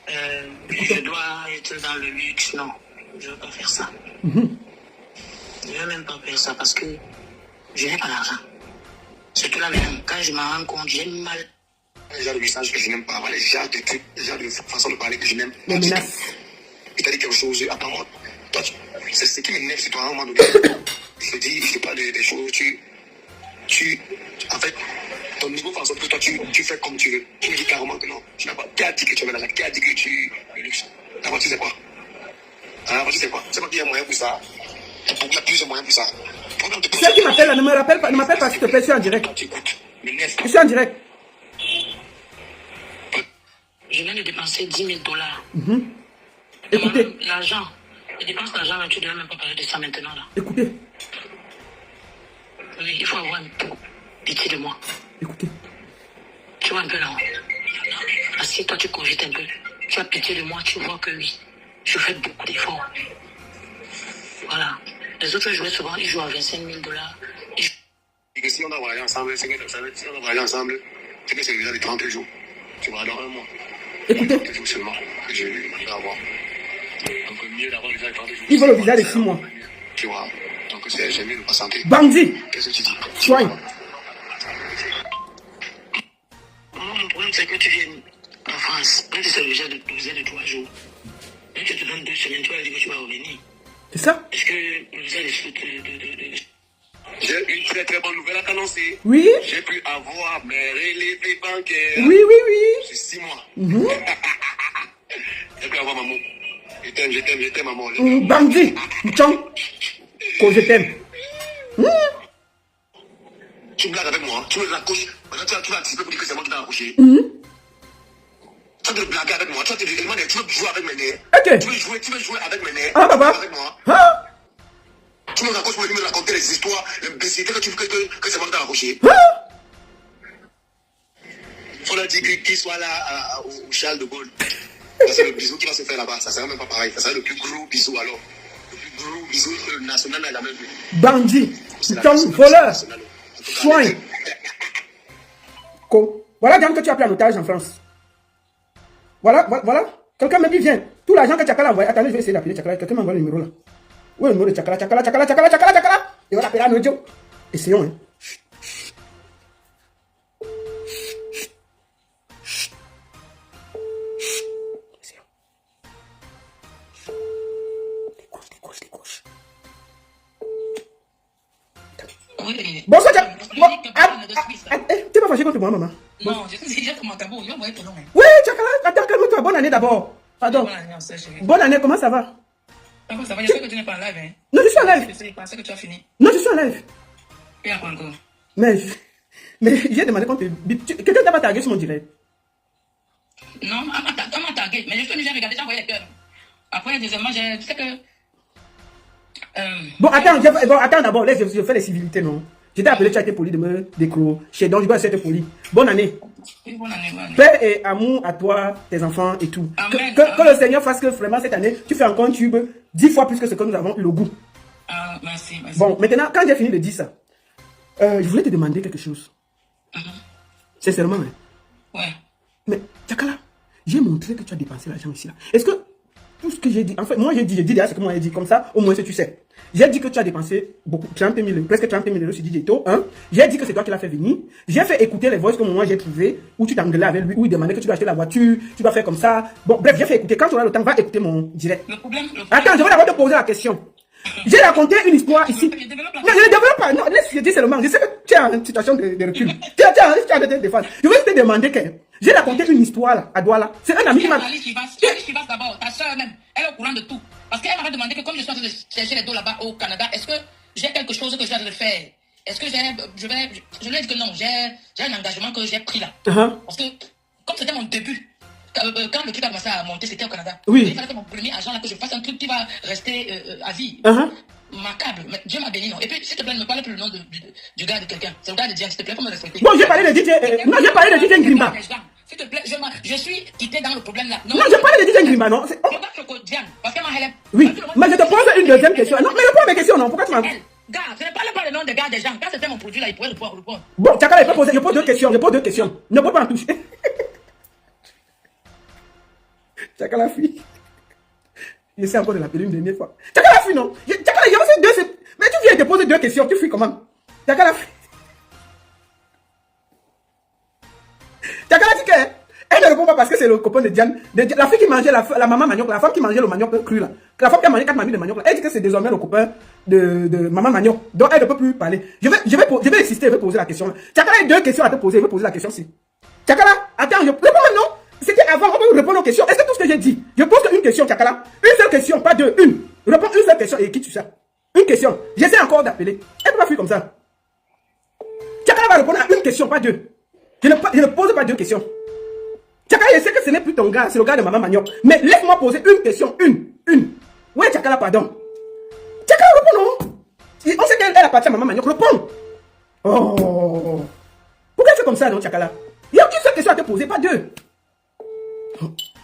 je dois être dans le luxe. Non, je ne veux pas faire ça. Je ne veux même pas faire ça parce que je n'ai pas l'argent. Surtout là même, quand je m'en rends compte, j'ai mal. Les gens de messages que je n'aime pas, les gens de trucs, les gens de façon de parler que je n'aime pas. Les menaces. Il t'a dit quelque chose, apparemment, toi, c'est ce qui m'énerve, c'est toi à un moment donné. Je te dis, je te parle des choses, en fait, ton niveau fait en sorte que toi, tu fais comme tu veux. Tu me dis carrément que non, tu n'as pas. Qui a dit que tu avais l'argent? Qui a dit que le luxe? La voiture, c'est quoi? La voiture, c'est quoi? C'est pas qu'il y a moyen pour ça. Il y a plusieurs moyens pour ça. Celle qui m'appelle là, ne m'appelle pas s'il te plaît, je suis en direct. Je suis en direct. Je viens de dépenser $10 000. Écoutez. L'argent. Je dépense l'argent, mais tu ne dois même pas parler de ça maintenant là. Écoutez. Oui, il faut avoir un peu pitié de moi. Écoutez. Tu vois un peu là. Assieds-toi, tu cogites un peu. Tu as pitié de moi, tu vois que oui. Je fais beaucoup d'efforts. Voilà. Les autres joueurs, souvent, ils jouent à $25 000. Et que si on doit voyager ensemble, c'est que si on doit voyager ensemble, c'est que c'est déjà de 30 jours. Tu vois, dans un mois. Écoutez. 30 jours seulement que je vais avoir. Donc, mieux d'avoir déjà 30 jours. Il veut le visa de 6 mois. Tu vois. Donc, c'est mieux de patienter. Bandit. Qu'est-ce que tu dis? Soigne. Mon problème, c'est que tu viens en France. Quand tu sais le visa de 3 jours, quand tu te donnes 2 semaines, tu vas dire que tu vas revenir. C'est ça? Est-ce que le visa de J'ai une très très bonne nouvelle à t'annoncer. Oui. J'ai pu avoir mes relevés bancaires. Oui. C'est 6 mois. J'ai pu avoir maman. Je t'aime, maman. Bandit. Tchang. Que je t'aime. Tu blagues avec moi, tu me raccroches. Maintenant, tu vas anticiper pour dire que c'est moi qui t'ai raccroché. Tu veux blaguer avec moi, tu veux jouer avec mes nerfs. Ok. Tu veux jouer avec mes nerfs. Ah, papa. Avec moi. Ah. Tu me raccroches pour me raconter les histoires, les bêtisités que tu veux que c'est moi qui t'ai raccroché. Ah. Il faudra dire qu'il soit là au Charles de Gaulle. C'est le bisou qui va se faire là-bas. Ça sera même pas pareil. Ça sera le plus gros bisou alors. Le plus gros bisou que le national n'a jamais vu. Bandit. Tchang. Voleur. Soigne. Voilà gens que tu as pris en otage en France. Voilà. Quelqu'un me dit, viens. Tout l'argent que Tchakala a envoyé. Attendez, je vais essayer d'appeler Tchakala. Quelqu'un m'envoie le numéro là. Où est le numéro de Tchakala? Et on l'appelle à Nodio. Essayons, hein. Essayons. Décroche. Oui. Bonsoir, t'es pas fâché contre moi, maman? Non, je te dis déjà comment t'as beau, il va envoyer ton nom. Oui, Tchakala, attends, calme-toi. Bonne année d'abord. Pardon. Bonne année, on sait, chérie. Bonne année, comment ça va? D'accord, ça va. J'espère que tu n'es pas en live. Hein. Non, je suis en live. Je pensais que tu as fini. Non, je suis en live. Et après encore. Mais j'ai demandé qu'on te bip. Quelqu'un t'a pas tagué sur mon direct? Non, on m'a tagué. Mais je suis déjà regardé, j'ai envoyé les cœurs. Après, deuxièmement, je sais que. Bon, attends d'abord, laisse, je fais les civilités, non? J'étais appelé, tu as été poli de me décrocher, donc je dois être poli. Bonne année. Une bonne année, bonne année. Paix et amour à toi, tes enfants et tout. Amen, Que le Seigneur fasse que vraiment cette année, tu fais encore un tube 10 fois plus que ce que nous avons eu le goût. Ah, merci, merci. Bon, maintenant, quand j'ai fini de dire ça, je voulais te demander quelque chose. Sincèrement, hein. Ouais. Mais, Tchakala, j'ai montré que tu as dépensé l'argent ici, là. Est-ce que tout ce que j'ai dit, en fait, moi j'ai dit déjà ce que moi j'ai dit, comme ça, au moins tu sais. J'ai dit que tu as dépensé beaucoup, 30 000, presque 30 000 euros sur DJ To, hein. J'ai dit que c'est toi qui l'as fait venir. J'ai fait écouter les voices que moi j'ai trouvé, où tu t'engueulais avec lui, où il demandait que tu dois acheter la voiture, tu dois faire comme ça. Bon, bref, j'ai fait écouter. Quand tu auras le temps, va écouter mon direct. Le problème. Attends, je vais d'abord te poser la question. J'ai raconté une histoire ici. Non, je ne développe pas. Non, laisse, je dis seulement. Je sais que tu es en situation de recul. Tu as de te défendre. Je vais te demander que j'ai raconté une histoire là, à Douala. C'est un ami qui m'a. Alice Chivas d'abord, ta soeur même, elle est au courant de tout. Parce qu'elle m'avait demandé que comme je suis en train de chercher les dos là-bas au Canada, est-ce que j'ai quelque chose que je dois faire? Est-ce que je lui ai dit que non, j'ai un engagement que j'ai pris là. Parce que comme c'était mon début, quand le truc a commencé à monter, c'était au Canada. Oui. Il fallait que mon premier agent là, que je fasse un truc qui va rester à vie. Macabre, mais Dieu m'a béni, non. Et puis, s'il te plaît, ne me parle plus le nom du gars de quelqu'un. C'est le gars de Diane, s'il te plaît, pour me respecter. Bon, j'ai parlé de DJ. Non, j'ai parlé de DJ Grimba. S'il te plaît, je suis quitté dans le problème là. Non, j'ai parlé de DJ Grimba, non. Diane, parce qu'elle m'a. Oui, mais je te pose une deuxième question. Non, mais réponds à mes questions, non. Pourquoi tu m'as. Gars, je ne parle pas le nom des gars des gens. Quand c'était mon produit là, il pourrait répondre. Bon, Tchakala, il peut poser. Je pose deux questions. Ne peux pas en toucher. Tchakala, fille. J'essaie encore de l'appeler une dernière fois. Tchakala, fille, non. Tchakala, il y a aussi deux. Mais tu viens te poser deux questions. Tu fuis comment? Tchakala, fille. Tchakala dit qu'elle ne répond pas parce que c'est le copain de Diane. La fille qui mangeait la maman manioc, la femme qui mangeait le manioc cru là. La femme qui a mangé 4 mamies de manioc là. Elle dit que c'est désormais le copain de maman manioc. Donc elle ne peut plus parler. Je vais insister, je vais poser la question là. Tchakala a deux questions à te poser. Je vais poser la question ci. Tchakala, attends, je réponds maintenant. C'était avant, on peut répondre aux questions. Est-ce que tout ce que j'ai dit, je pose une question, Tchakala? Une seule question, pas deux, une. Réponds une seule question et quitte sur ça. Une question. J'essaie encore d'appeler. Elle ne peut pas fuir comme ça. Tchakala va répondre à une question, pas deux. Je ne pose pas deux questions. Tchakala, je sais que ce n'est plus ton gars, c'est le gars de maman Manioc. Mais laisse-moi poser une question, une. Ouais, Tchakala, pardon. Tchakala, réponds non. On sait qu'elle appartient à maman Manioc, réponds. Oh. Pourquoi tu fais comme ça, non, Tchakala? Il y a qu'une seule question à te poser, pas deux.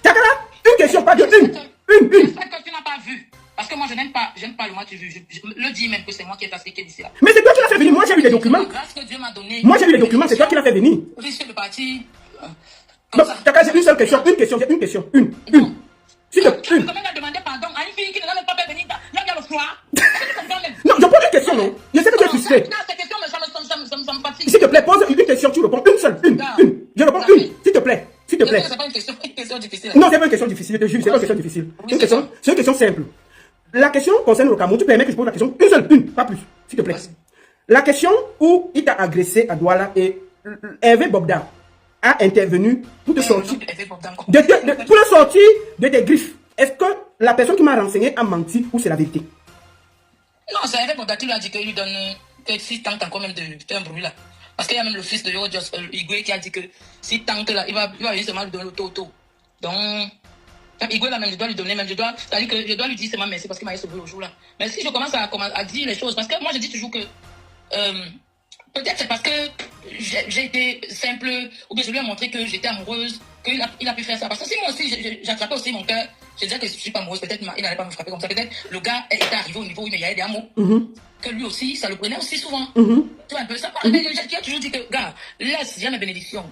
Tchakala, une question, pas deux, une. C'est ça que tu n'as pas vu. Parce que moi, je n'aime pas le moi tu vu. Je le dis même que c'est moi qui ai fabriqué d'ici là. Mais c'est toi qui l'as fait venir. Moi, j'ai vu les documents. Grâce que Dieu m'a donné. Moi, j'ai vu les documents. C'est toi qui l'as fait venir. Je suis le parti. Non, Tchakala, j'ai une seule question. Une. S'il te plaît, une. Comment elle a demandé pardon à une fille qui ne l'a même pas fait venir? Là, il y a le froid. Non, je pose une question, non. Je sais que tu es frustré. Non, cette question, ça me fatigue. S'il te plaît, pose une question. Tu réponds une seule. Une. Je réponds une. S'il te plaît. C'est pas une question difficile. Non, c'est pas une question difficile. Je te jure, c'est pas une question difficile. C'est une question simple. La question concerne le Cameroun. Tu permets que je pose la question une seule, pas plus. S'il te plaît. La question où il t'a agressé à Douala et Hervé Bogdan a intervenu pour te sortir pour le sortir de tes griffes. Est-ce que la personne qui m'a renseigné a menti ou c'est la vérité? Non, c'est Hervé Bogdan qui lui a dit qu'il lui donne que si tente encore même de faire un bruit là. Parce qu'il y a même le fils de Yorodios Igwe qui a dit que si tente là, il va venir seulement lui donner l'auto. Donc, Igwe là même, je dois lui donner même, je dois lui dire seulement merci parce qu'il m'a sauvé au jour là. Mais si je commence à dire les choses, parce que moi je dis toujours que peut-être c'est parce que j'ai été simple, ou bien je lui ai montré que j'étais amoureuse, qu'il a pu faire ça. Parce que si moi aussi, j'attrapais aussi mon cœur, je disais que je suis pas amoureuse, peut-être il n'allait pas me frapper comme ça. Peut-être le gars était arrivé au niveau où il y avait des amours. Que lui aussi, ça le prenait aussi souvent. Tu vois un peu ça. J'ai toujours dit que, gars, laisse, j'ai mes bénédictions.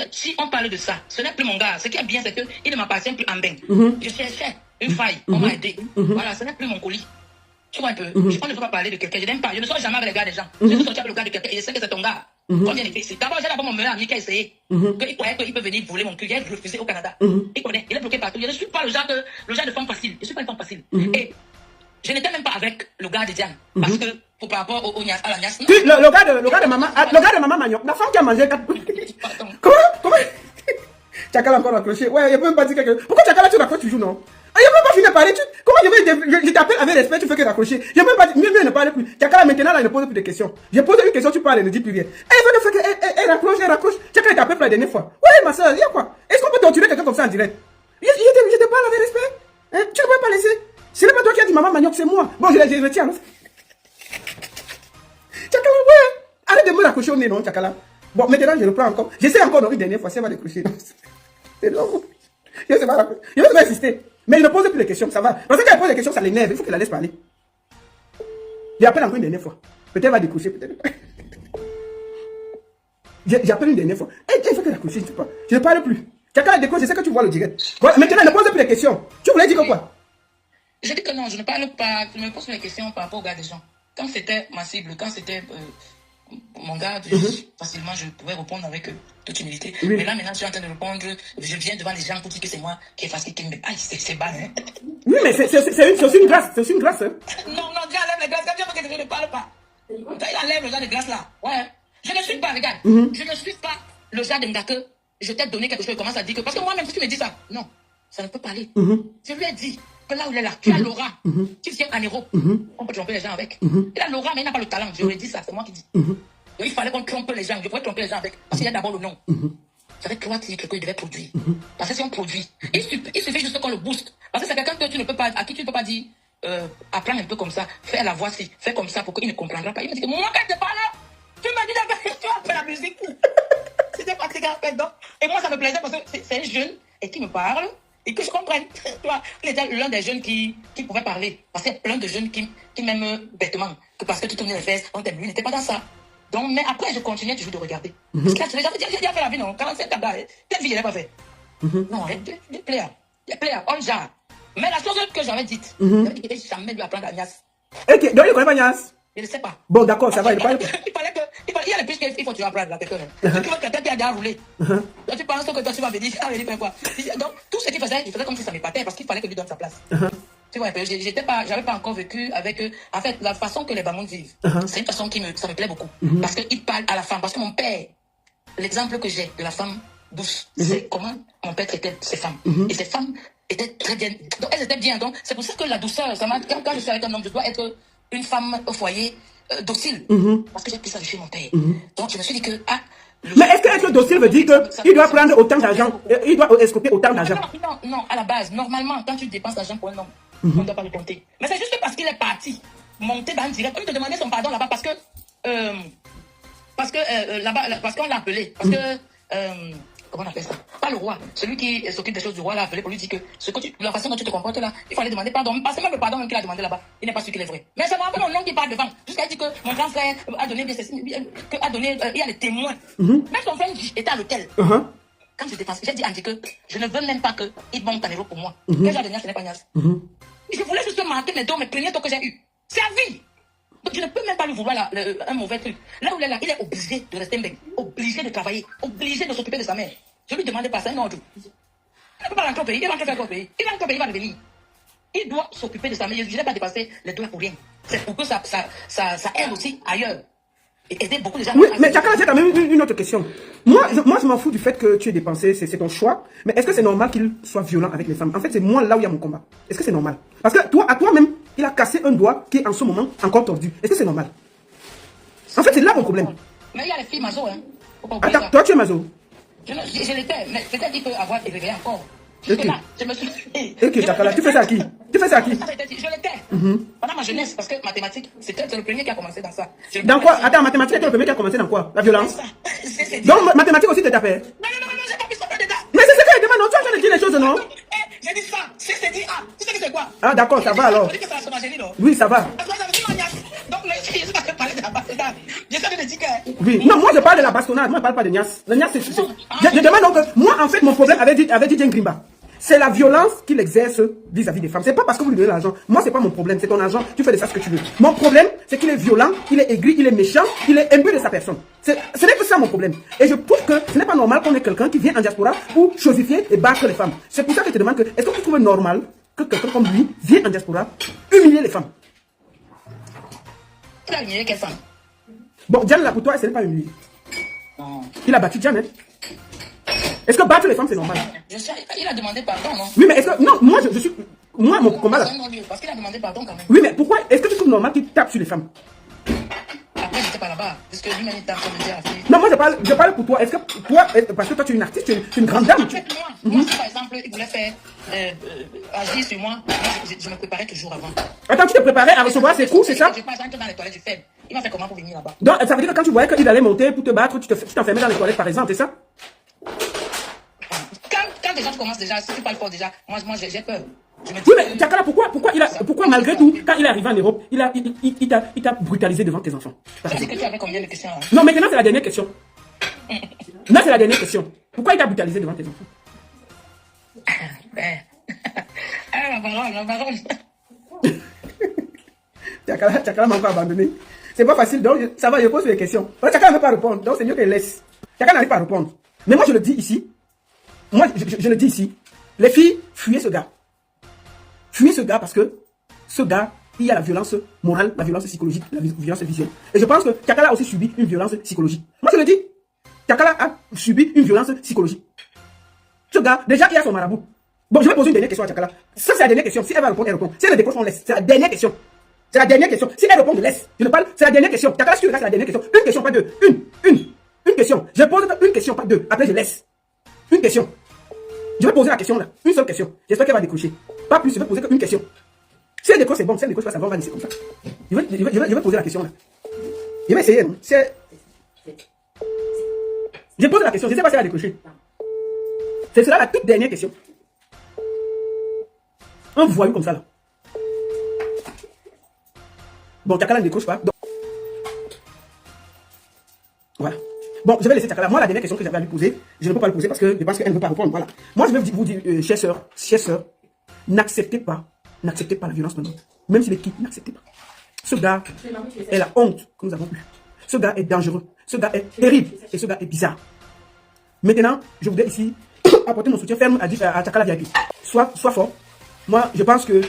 Si on parle de ça, ce n'est plus mon gars. Ce qui est bien, c'est qu'il ne m'appartient plus en bain. Je cherchais une faille, on m'a aidé. Voilà, ce n'est plus mon colis. Tu vois un peu. On ne peut pas parler de quelqu'un. Je n'aime pas. Je ne sors jamais avec les gars des gens. Je suis sorti avec le gars de quelqu'un et je sais que c'est ton gars. Combien il fait ici? D'abord, j'ai d'abord mon meilleur ami qui a essayé. Il croyait qu'il peut venir voler mon cul. Il a refusé au Canada. Il connaît. Il est bloqué partout. Je ne suis pas le genre de femme facile. Je ne suis pas une femme facile. Et je n'étais même pas avec le gars de Diane. Parce que, par rapport à la niasse. Le gars de maman Manioc. La femme qui a mangé 4. Comment? Tchakala encore accroché. Ouais, il ne peut même pas dire quelque chose. Pourquoi Tchakala tu raccroches toujours, non? Il ne peut finir par parler. Comment je t'appelle avec respect, tu fais que raccrocher. Je ne peux pas dire, mieux ne parle plus. Tchakala, maintenant, là, il ne pose plus de questions. Je pose une question, tu parles, elle ne dit plus rien. Elle raccroche, elle raccroche. Tchakala, il t'appelle pour la dernière fois. Ouais, ma soeur, il y a quoi? Est-ce qu'on peut torturer quelqu'un comme ça en direct? Je te parle avec respect. Hein? Tu ne peux pas laisser. Ce n'est pas toi qui as dit maman manioc, c'est moi. Bon, je retiens. Tchakala, ouais. Arrête de me raccrocher au nez, non, Tchakala. Bon, maintenant, je reprends encore. J'essaie encore une dernière fois, si elle va décrocher. C'est long. Je vais insister. Mais il ne pose plus de questions, ça va. Parce que quand elle pose des questions, ça l'énerve. Il faut qu'elle la laisse parler. J'appelle encore une dernière fois. Peut-être elle va décrocher, peut-être. J'appelle une dernière fois. Il faut qu'elle décroche, je ne sais pas. Je ne parle plus. Tchakala décroche, je sais que tu vois le direct. Voilà, maintenant, elle ne pose plus de questions. Tu voulais dire quoi? Je dis que non, je ne parle pas. Je me pose les questions par rapport au gars des gens. Quand c'était ma cible, quand c'était mon gars, facilement, je pouvais répondre avec toute humilité. Oui. Mais là, maintenant, je suis en train de répondre. Je viens devant les gens pour dire que c'est moi qui est facile, qui me. Aïe, c'est bas, hein. Oui, mais c'est aussi une grâce. C'est aussi une grâce. Hein. Non, Dieu enlève les glaces. Dieu veut que je ne parle pas. Il enlève le genre de glace là. Ouais. Je ne suis pas, regarde. Je ne suis pas le genre de gars que je t'ai donné quelque chose et commence à dire que. Parce que moi-même, si tu me dis ça, non, ça ne peut parler. Je lui ai dit que là où il est là, tu as l'aura. Tu viens en Europe. On peut tromper les gens avec. Il a l'aura, mais il n'a pas le talent. Je lui ai dit ça, c'est moi qui dis. Donc, il fallait qu'on trompe les gens. Je pourrais tromper les gens avec. Parce qu'il y a d'abord le nom. J'avais trois titres que je devais produire. Parce que si on produit, il suffit juste qu'on le booste. Parce que c'est quelqu'un que tu ne peux pas, à qui tu ne peux pas dire, apprendre un peu comme ça, faire la voix ci, faire comme ça pour qu'il ne comprendra pas. Il me dit que moi, quand je parle, tu me dis tu vas faire la musique. C'était pratiqué en fait. Donc, et moi, ça me plaisait parce que c'est un jeune et qui me parle et que je comprenne. Tu vois, il était l'un des jeunes qui pouvait parler. Parce qu'il y a plein de jeunes qui m'aiment bêtement. Que parce que tu tournais les fesses, on t'aime, lui, il n'était pas dans ça. Donc, mais après, je continuais toujours de regarder. Parce que là, j'ai déjà fait la vie, non? 47 ans, quelle vie je n'ai pas fait? Non, des players, on genre. Mais la chose que j'avais dite, j'avais dit qu'il ne devait jamais lui apprendre Agnès. Ok, donc il ne connaît pas Agnès? Je ne sais pas. Bon, d'accord, ça va, il parle. Il y a les pistes qu'il faut que tu apprennes là, quelqu'un. Tu vois quelqu'un qui a déjà roulé. Donc, tu penses que toi, tu vas venir, faire quoi? Donc, tout ce qu'il faisait, il faisait comme si ça m'épatait parce qu'il fallait que lui donne sa place. Tu vois, j'avais pas encore vécu avec eux. En fait, la façon que les Bamouns vivent, c'est une façon ça me plaît beaucoup. Parce qu'ils parlent à la femme. Parce que mon père, l'exemple que j'ai de la femme douce, c'est comment mon père traitait ses femmes. Et ces femmes étaient très bien. Donc, elles étaient bien. Donc, c'est pour ça que la douceur, quand je suis avec un homme, je dois être une femme au foyer docile. Parce que j'ai pris ça de chez mon père. Donc, je me suis dit que, mais est-ce que être docile veut dire qu'il doit prendre autant d'argent, il doit escoper autant d'argent? Non, à la base, normalement, quand tu dépenses l'argent pour un homme, on ne doit pas le compter. Mais c'est juste parce qu'il est parti, monter dans le direct, on te demandait son pardon là-bas parce que là-bas, parce qu'on l'a appelé, parce que, comment on appelle ça? Pas le roi, celui qui s'occupe des choses du roi l'a appelé pour lui dire que la façon dont tu te comportes là, il fallait demander pardon. Parce que même le pardon même qu'il a demandé là-bas, il n'est pas sûr qu'il est vrai. Mais c'est vraiment mon nom qui parle devant, jusqu'à dire que mon grand frère a donné il y a des témoins. Même son frère était à l'hôtel. Quand je dépense, j'ai dit à Andy que je ne veux même pas qu'il monte en Europe pour moi. Que genre de Nias, ce n'est pas Nias. Je voulais juste marquer mes dons, mes premiers dons que j'ai eus. C'est à vie. Donc je ne peux même pas lui vouloir un mauvais truc. Là où il est là, il est obligé de rester mec, obligé de travailler, obligé de s'occuper de sa mère. Je lui demandais pas ça, non, tout. Il ne peut pas rentrer au pays, il rentre au pays. Il rentre au pays, il va revenir. Il doit s'occuper de sa mère. Je n'ai pas dépassé les doigts pour rien. C'est pour que ça aide aussi ailleurs. Et aider beaucoup de gens. Oui, mais Tchakala, j'ai quand même une autre question. Moi, je m'en fous du fait que tu aies dépensé, c'est ton choix. Mais est-ce que c'est normal qu'il soit violent avec les femmes? En fait, c'est moi là où il y a mon combat. Est-ce que c'est normal? Parce que à toi-même, il a cassé un doigt qui est en ce moment encore tordu. Est-ce que c'est normal? En fait, c'est là mon problème. Mais il y a les filles maso, hein. Attends, toi tu es maso? Je l'étais, mais peut-être qu'il peut avoir éveillé encore. Ok. Là, je me suis... Ok, Tchakala, tu fais ça à qui? Tu fais ça à qui? Je l'étais. Pendant ma jeunesse, parce que mathématiques, c'était le premier qui a commencé dans ça. Dans quoi? Attends, mathématiques, c'était le premier qui a commencé dans quoi? La violence? Donc, mathématiques aussi, tu tapé? Non, j'ai pas mis son dedans. Mais c'est ce qu'elle demande, non? Tu es en train de dire les choses, non? J'ai dit ça. Si c'est dit tu sais que c'est quoi? Ah, d'accord, ça va alors. Tu dis que ça va se non? Oui, ça va. Donc, je ne sais pas parler de la bastonnade. J'essaie de dire que... Oui, non, moi je parle de la bastonnade, moi je parle pas de Nias. Le Nias, c'est... Je demande donc, moi en fait, mon problème avait dit Jane Grimba. C'est la violence qu'il exerce vis-à-vis des femmes. C'est pas parce que vous lui donnez l'argent. Moi, c'est pas mon problème. C'est ton argent. Tu fais de ça ce que tu veux. Mon problème, c'est qu'il est violent, il est aigri, il est méchant, il est imbu de sa personne. Ce n'est que ça mon problème. Et je trouve que ce n'est pas normal qu'on ait quelqu'un qui vient en diaspora pour chosifier et battre les femmes. C'est pour ça que je te demande est-ce que tu trouves normal que quelqu'un comme lui vienne en diaspora humilier les femmes? Tu as humilié quelle femme? Bon, Diane, là, pour toi, ce n'est pas humilié. Non. Il a battu Diane, hein? Est-ce que battre les femmes, c'est normal? Il a demandé pardon, non? Oui, mais est-ce que... Non, moi, je suis... Moi, mon combat là. Parce qu'il a demandé pardon quand même. Oui, mais pourquoi est-ce que tu trouves normal qu'il tape sur les femmes? Après, j'étais pas là-bas. Parce que lui-même, il tape comme il dit à la fille. Non, moi je parle pour toi. Est-ce que toi, parce que toi tu es une artiste, tu es une grande dame. En fait, moi, si par exemple, il voulait faire agir sur moi, je me préparais toujours avant. Attends, tu te préparais à recevoir ses coups, c'est ça? Je passe dans les toilettes du faible. Il m'a fait comment pour venir là-bas? Donc, ça veut dire que quand tu voyais qu'il allait monter pour te battre, tu t'enfermais dans les toilettes, par exemple, c'est ça? Quand déjà tu commences déjà, si tu parles fort déjà, moi j'ai peur. Je me dis, Oui, mais Tchakala, pourquoi malgré tout, quand il est arrivé en Europe, il t'a brutalisé devant tes enfants? tu sais que tu avais combien de questions hein? Non, maintenant c'est la dernière question. Non, c'est la dernière question. Pourquoi il t'a brutalisé devant tes enfants? Ben. Ah, la parole. Tchakala m'a encore abandonné. C'est pas facile, donc ça va, je pose les questions. Tchakala ne veut pas répondre, donc c'est mieux qu'elle laisse. Tchakala n'arrive pas à répondre. Mais moi je le dis ici, je le dis ici, les filles, fuyez ce gars. Fuyez ce gars parce que ce gars, il y a la violence morale, la violence psychologique, la violence visuelle. Et je pense que Tchakala a aussi subi une violence psychologique. Moi je le dis, Tchakala a subi une violence psychologique. Ce gars, déjà il a son marabout. Bon, je vais poser une dernière question à Tchakala. Ça c'est la dernière question. Si elle va répondre, elle répond. Si elle ne décroche, on laisse. C'est la dernière question. C'est la dernière question. Si elle répond, je laisse. Je ne parle, c'est la dernière question. Tchakala, si tu regardes, c'est la dernière question. Une question, pas deux. Une question. Je pose une question, pas deux. Après, je laisse. Une question. Je vais poser la question là. Une seule question. J'espère qu'elle va décrocher. Pas plus, je vais poser qu'une question. Si elle décroche, c'est bon. Si elle décroche pas, ça va, on va laisser comme ça. Je vais poser la question là. Je vais essayer. Non? Je pose la question. Je ne sais pas si elle va décrocher. C'est cela la toute dernière question. Un voyou comme ça là. Bon, Tchakala ne décroche pas. Donc... Voilà. Bon, je vais laisser Tchakala. Moi, la dernière question que j'avais à lui poser, je ne peux pas lui poser parce que je pense qu'elle ne veut pas répondre. Voilà. Moi, je vais vous dire, chers sœurs, n'acceptez pas la violence maintenant. Même s'il est qui, n'acceptez pas. Ce gars est la honte que nous avons eue. Ce gars est dangereux. Ce gars est terrible. Et ce gars est bizarre. Maintenant, je voudrais ici apporter mon soutien ferme à Tchakala VIP. Sois fort. Moi, je pense que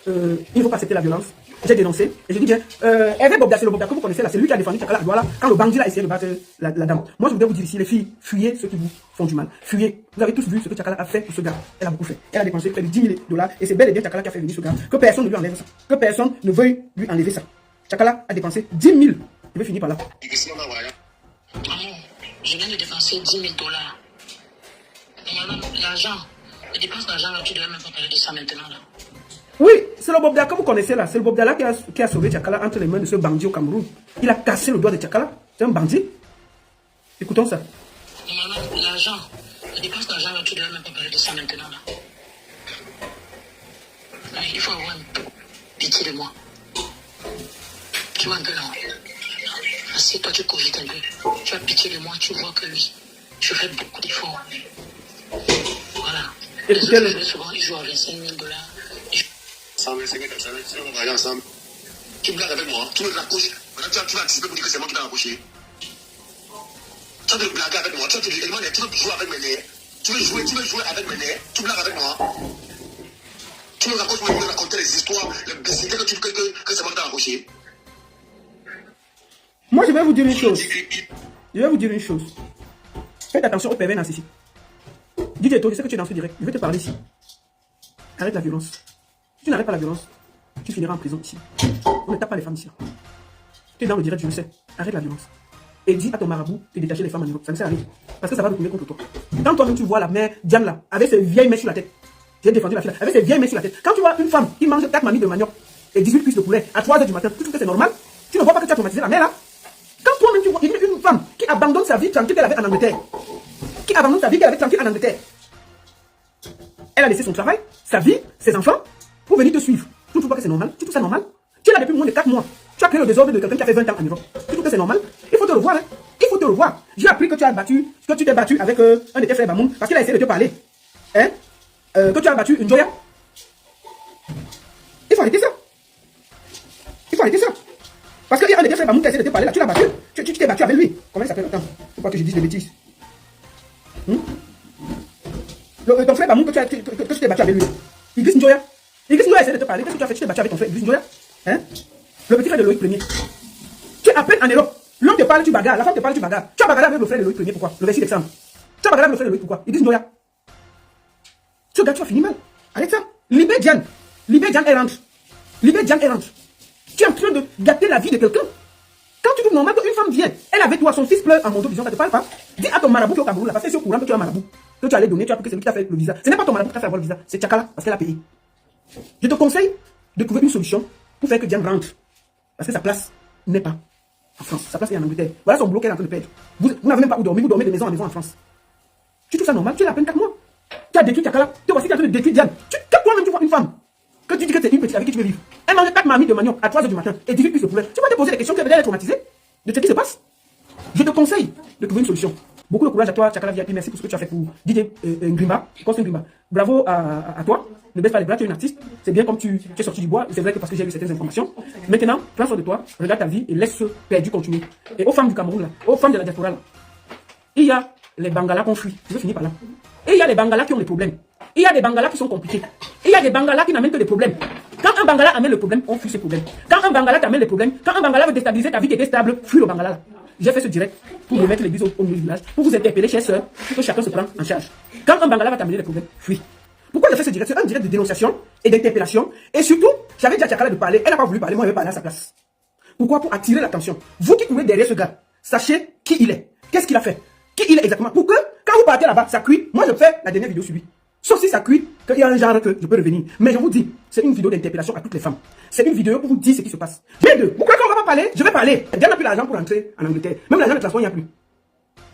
il ne faut pas accepter la violence. J'ai dénoncé, et je dis bien, Hervé Bobda, c'est le Bobda que vous connaissez là, c'est lui qui a défendu Tchakala. Voilà, quand le bandit a essayé de battre la dame. Moi, je voudrais vous dire ici, les filles, fuyez ceux qui vous font du mal. Fuyez. Vous avez tous vu ce que Tchakala a fait pour ce gars. Elle a beaucoup fait. Elle a dépensé près de 10 000 $, et c'est bel et bien Tchakala qui a fait venir ce gars. Que personne ne lui enlève ça. Que personne ne veuille lui enlever ça. Tchakala a dépensé 10 000. Je vais finir par là. Je viens de dépenser 10 000 $. Normalement, l'argent, je dépense l'argent là, tu devrais même pas parler de ça maintenant là. Oui, c'est le Bobda que vous connaissez là. C'est le Bobda là qui a sauvé Tchakala entre les mains de ce bandit au Cameroun. Il a cassé le doigt de Tchakala. C'est un bandit. Écoutons ça. Normalement, l'argent, je dépense l'argent là, tu devrais même pas parler de ça maintenant là. Mais il faut avoir un peu pitié de moi. Tu vois un peu là. Assez, toi tu cogites un peu. Tu as pitié de moi, tu vois que lui, je fais beaucoup d'efforts. Voilà. Écoutez-le. Souvent, il joue à 25 000 $. On va aller ensemble. Tu blagues avec moi, tu me raccroches. Maintenant, tu vas anticiper pour dire que c'est moi qui t'ai raccroché. Tu veux blaguer avec moi, tu veux jouer avec mes nerfs. Tu veux jouer avec mes nerfs, tu blagues avec moi. Tu me raccroches pour me raconter les histoires, les bêtises que c'est moi qui t'ai raccroché. Moi, je vais vous dire une chose. Faites attention au pervers narcissique. DJ Tony, je sais que tu es dans ce direct. Je vais te parler ici. Arrête la violence. Si tu n'arrêtes pas la violence, tu finiras en prison ici. On ne tape pas les femmes ici. Tu es dans le direct, je le sais. Arrête la violence. Et dis à ton marabout de détacher les femmes en Europe. Ça ne sert à rien. Parce que ça va retourner contre toi. Quand toi-même tu vois la mère Diane là, avec ses vieilles mèches sur la tête. J'ai défendu la fille là, avec ses vieilles mèches sur la tête. Quand tu vois une femme qui mange 4 mamies de manioc et 18 cuisses de poulet à 3h du matin, tu trouves que c'est normal? Tu ne vois pas que tu as traumatisé la mère là? Quand toi-même tu vois une femme qui abandonne sa vie tranquille qu'elle avait en Angleterre, qui abandonne sa vie qu'elle avait tranquille en Angleterre, elle a laissé son travail, sa vie, ses enfants, pour venir te suivre. Tu ne trouves pas que c'est normal? Tu trouves ça normal? Tu es là depuis moins de 4 mois. Tu as créé le désordre de quelqu'un qui a fait 20 ans en Europe. Tu trouves que c'est normal? Il faut te le voir, hein? Il faut te le voir. J'ai appris que tu t'es battu avec un de tes frères Bamoun parce qu'il a essayé de te parler. Hein? Que tu as battu une Joya. Il faut arrêter ça. Parce qu'il y a un de tes frères Bamoun qui a essayé de te parler là. Tu l'as battu. Tu t'es battu avec lui. Comment il s'appelle? Attends. Faut pas que je dise des bêtises. Ton frère Bamoun que tu t'es battu avec lui. Idriss Njoya. Idriss Njoya essaie de te parler. Qu'est-ce que tu as fait? Tu t'es battu avec ton frère Idriss Njoya. Hein? Le petit frère de Loïc Premier. Tu es à peine en Europe. L'homme te parle, tu bagarres. La femme te parle, tu bagarres. Tu as bagarré avec le frère de Loïc Premier. Pourquoi? Le 26 décembre. Tu as bagarré avec le frère de Loïc. Pourquoi? Idriss Njoya. Ce gars, tu vas finir mal. Arrête ça. Libère Diane. Libé Diane, elle rentre. Libé Diane, elle rentre. Tu es en train de gâter la vie de quelqu'un. Quand tu trouves normal qu'une femme vient, elle avec toi, son fils pleure en mondovision, ça te parle pas. Dis à ton marabout qui est au Cameroun, là, parce que c'est au courant que tu es un marabout, que tu allais donner, tu as pris que c'est lui qui t'a fait le visa. Ce n'est pas ton marabout qui t'a fait avoir le visa, c'est Tchakala, parce qu'elle a payé. Je te conseille de trouver une solution pour faire que Diane rentre. Parce que sa place n'est pas en France, sa place est en Angleterre. Voilà son boulot qu'elle est en train de perdre. Vous n'avez même pas où dormir, vous dormez de maison en maison en France. Tu trouves ça normal? Tu es à peine 4 mois. Tu as détruit Tchakala, te voici qui est en train de détruire Diane. Toi-même, tu vois une femme que tu dis que c'est une petite avec qui tu veux vivre. Elle mange 4 marmites de manioc à 3h du matin et 18 cuisses de poulet. Tu vas te poser des questions, tu es traumatisé de ce qui se passe. Je te conseille de trouver une solution. Beaucoup de courage à toi, Tchakala VIP. Merci pour ce que tu as fait pour DJ Ngrimba. Bravo à toi. Ne baisse pas les bras, tu es une artiste. C'est bien comme tu es sorti du bois. C'est vrai que parce que j'ai eu certaines informations. Maintenant, prends soin de toi, regarde ta vie et laisse ce perdu continuer. Et aux femmes du Cameroun, là, aux femmes de la diaspora, là, il y a les Bangalas qu'on fuit. Je vais finir par là. Et il y a les Bangalas qui ont des problèmes. Il y a des Bangalas qui sont compliqués. Et il y a des Bangalas qui n'amènent que des problèmes. Quand un Bangala amène le problème, on fuit ce problème. Quand un Bangala t'amène les problèmes, quand un Bangala veut déstabiliser ta vie qui était stable, fuis le Bangala là. J'ai fait ce direct pour remettre l'église au milieu du village, pour vous interpeller, chers sœurs, pour que chacun se prenne en charge. Quand un Bangala va t'amener les problèmes, fuis. Pourquoi j'ai fait ce direct? C'est un direct de dénonciation et d'interpellation. Et surtout, j'avais dit à Tchakala de parler. Elle n'a pas voulu parler, moi je vais parler à sa place. Pourquoi? Pour attirer l'attention. Vous qui courez derrière ce gars, sachez qui il est. Qu'est-ce qu'il a fait? Qui il est exactement? Pour que, quand vous partez là-bas, ça cuit. Moi je fais la dernière vidéo sur lui. Sauf si ça cuit, qu'il y a un genre que je peux revenir. Mais je vous dis, c'est une vidéo d'interpellation à toutes les femmes. C'est une vidéo pour vous dire ce qui se passe. Bien deux. Pourquoi quand on va pas parler? Je vais parler. Diane n'a plus l'argent pour entrer en Angleterre. Même l'argent de transport, il n'y a plus.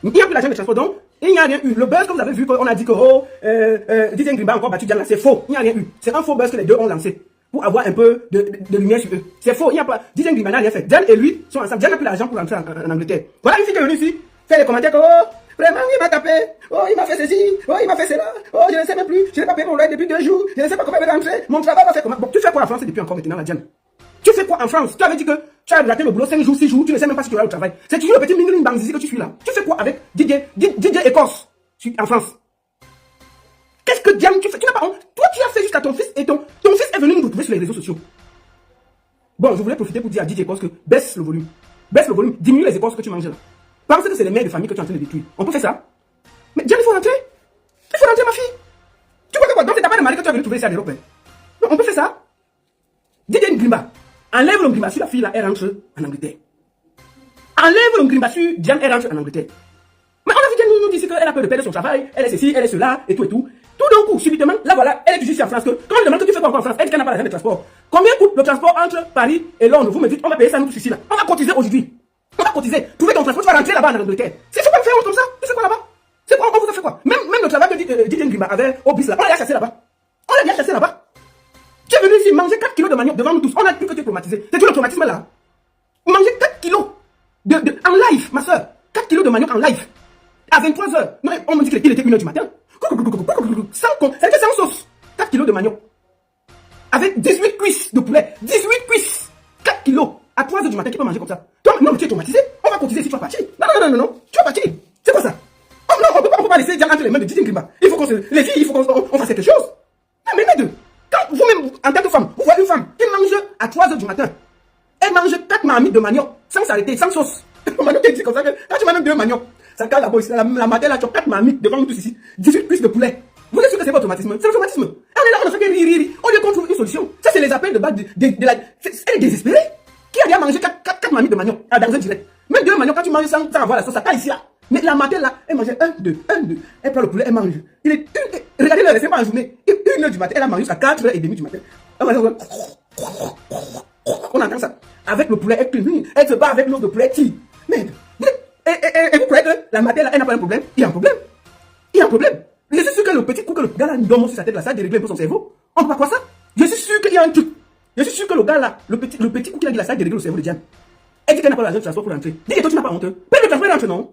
Il n'y a plus l'argent de transport. Donc, il n'y a rien eu. Le buzz que vous avez vu, qu'on a dit que, oh, DJ Ngrimba a encore battu Diane là, c'est faux. Il n'y a rien eu. C'est un faux buzz que les deux ont lancé. Pour avoir un peu de lumière sur eux. C'est faux. Il n'y a pas. DJ Ngrimba n'a rien fait. Diane et lui sont ensemble. Diane n'a plus l'argent pour entrer en Angleterre. Voilà une fille qui est venue ici. Fait les commentaires que, oh, vraiment, il m'a tapé. Oh, il m'a fait ceci. Oh, il m'a fait cela. Oh, je ne sais même plus. Je n'ai pas payé mon loyer depuis 2 jours. Je ne sais pas comment il va rentrer. Mon travail va faire comment. Bon, tu fais quoi en France depuis encore maintenant, la Diane? Tu fais quoi en France? Tu avais dit que tu as raté le boulot 5 jours, 6 jours. Tu ne sais même pas si tu auras au travail. C'est toujours le petit mingling bangzizi que tu suis là. Tu fais quoi avec DJ Écosse en France? Qu'est-ce que Diane, tu fais? Tu n'as pas honte. Toi, tu as fait jusqu'à ton fils et ton fils est venu nous retrouver sur les réseaux sociaux. Bon, je voulais profiter pour dire à DJ Écosse que baisse le volume. Baisse le volume. Diminue les écorces que tu manges là. Parce que c'est les mères de famille que tu es en train de détruire. On peut faire ça? Mais Diane, il faut rentrer. Il faut rentrer, ma fille. Tu vois que quoi? Donc, c'est ta part de mari que tu as venu trouver ici à l'Europe. Non, on peut faire ça? DJ Ngrimba. Enlève le Ngrimba sur la fille là, elle rentre en Angleterre. Enlève le Ngrimba sur Diane, elle rentre en Angleterre. Mais on a vu Diane nous dire qu'elle a peur de perdre son travail, elle est ceci, elle est cela, et tout et tout. Tout d'un coup, subitement, là voilà, elle est juste ici en France. Quand on demande que tu fais quoi encore en France, elle dit qu'elle n'a pas l'argent de transport. Combien coûte le transport entre Paris et Londres? Vous me dites, on va payer ça nous tous ici là. On va cotiser aujourd'hui. On va cotiser. Trouver ton transport, tu vas rentrer là-bas en Angleterre. C'est pas faire comme ça. Tu fais quoi là-bas? C'est quoi? On vous a fait quoi? Même le travail que DJ Ngrimba avait au bis là, on l'a chassé là-bas. On l'a bien chassé là-bas. Tu es venu ici manger 4 kilos de manioc devant nous tous. On a cru que tu es traumatisé. C'est tout le traumatisme là. Manger 4 kilos en live, ma soeur. 4 kilos de manioc en live. À 23h. Non, on me dit qu'il était 1h du matin. C'était sans sauce. 4 kilos de manioc. Avec 18 cuisses de poulet. 18 cuisses. 4 kilos. À 3h du matin, qui peut manger comme ça? Toi, non, mais tu es traumatisé. On va cotiser si tu vas partir. Non. Tu vas partir. C'est quoi ça? Oh non, on peut pas laisser Diane entre les mains de DJ Ngrimba. Il faut les filles, il faut qu'on fasse quelque chose. Non, mais deux. Quand vous-même, en tant que femme, vous voyez une femme qui mange à 3h du matin. Elle mange 4 marmites de manioc, sans s'arrêter, sans sauce. Manioc, c'est comme ça que quand tu manges 2 manioc, ça cale là-bas, la matin, là, tu as 4 marmites devant nous tous ici. 18 cuisses de poulet. Vous êtes sûr que c'est pas automatisme? C'est l'automatisme. On est là, on a fait rire. On lui trouve une solution. Ça, c'est les appels de base de la. Elle est désespérée. Qui a bien mangé 4 marmites de manioc dans un direct? Même 2 manioc, quand tu manges sans avoir la sauce, ça cale ici là. Mais la matin là, elle mangeait 1, 2. Elle prend le poulet, elle mange. Il est regardez le c'est pas en journée. 1h du matin, elle a mangé jusqu'à 4h30 du matin. On entend ça. Avec le poulet, elle se bat avec l'autre de poulet. Merde. Et vous croyez que la matin là, elle n'a pas un problème? Il y a un problème. Je suis sûr que le petit coup que le gars là dorme sur sa tête là, ça a déréglé un peu son cerveau. On peut pas croire ça. Je suis sûr qu'il y a un truc. Je suis sûr que le gars là, le petit coup qu'il a dit là, ça a déréglé le cerveau de Diane. Elle dit qu'elle n'a pas l'argent de transport pour rentrer. Dis que toi tu n'as pas honte. Paye le transport et rentre, non?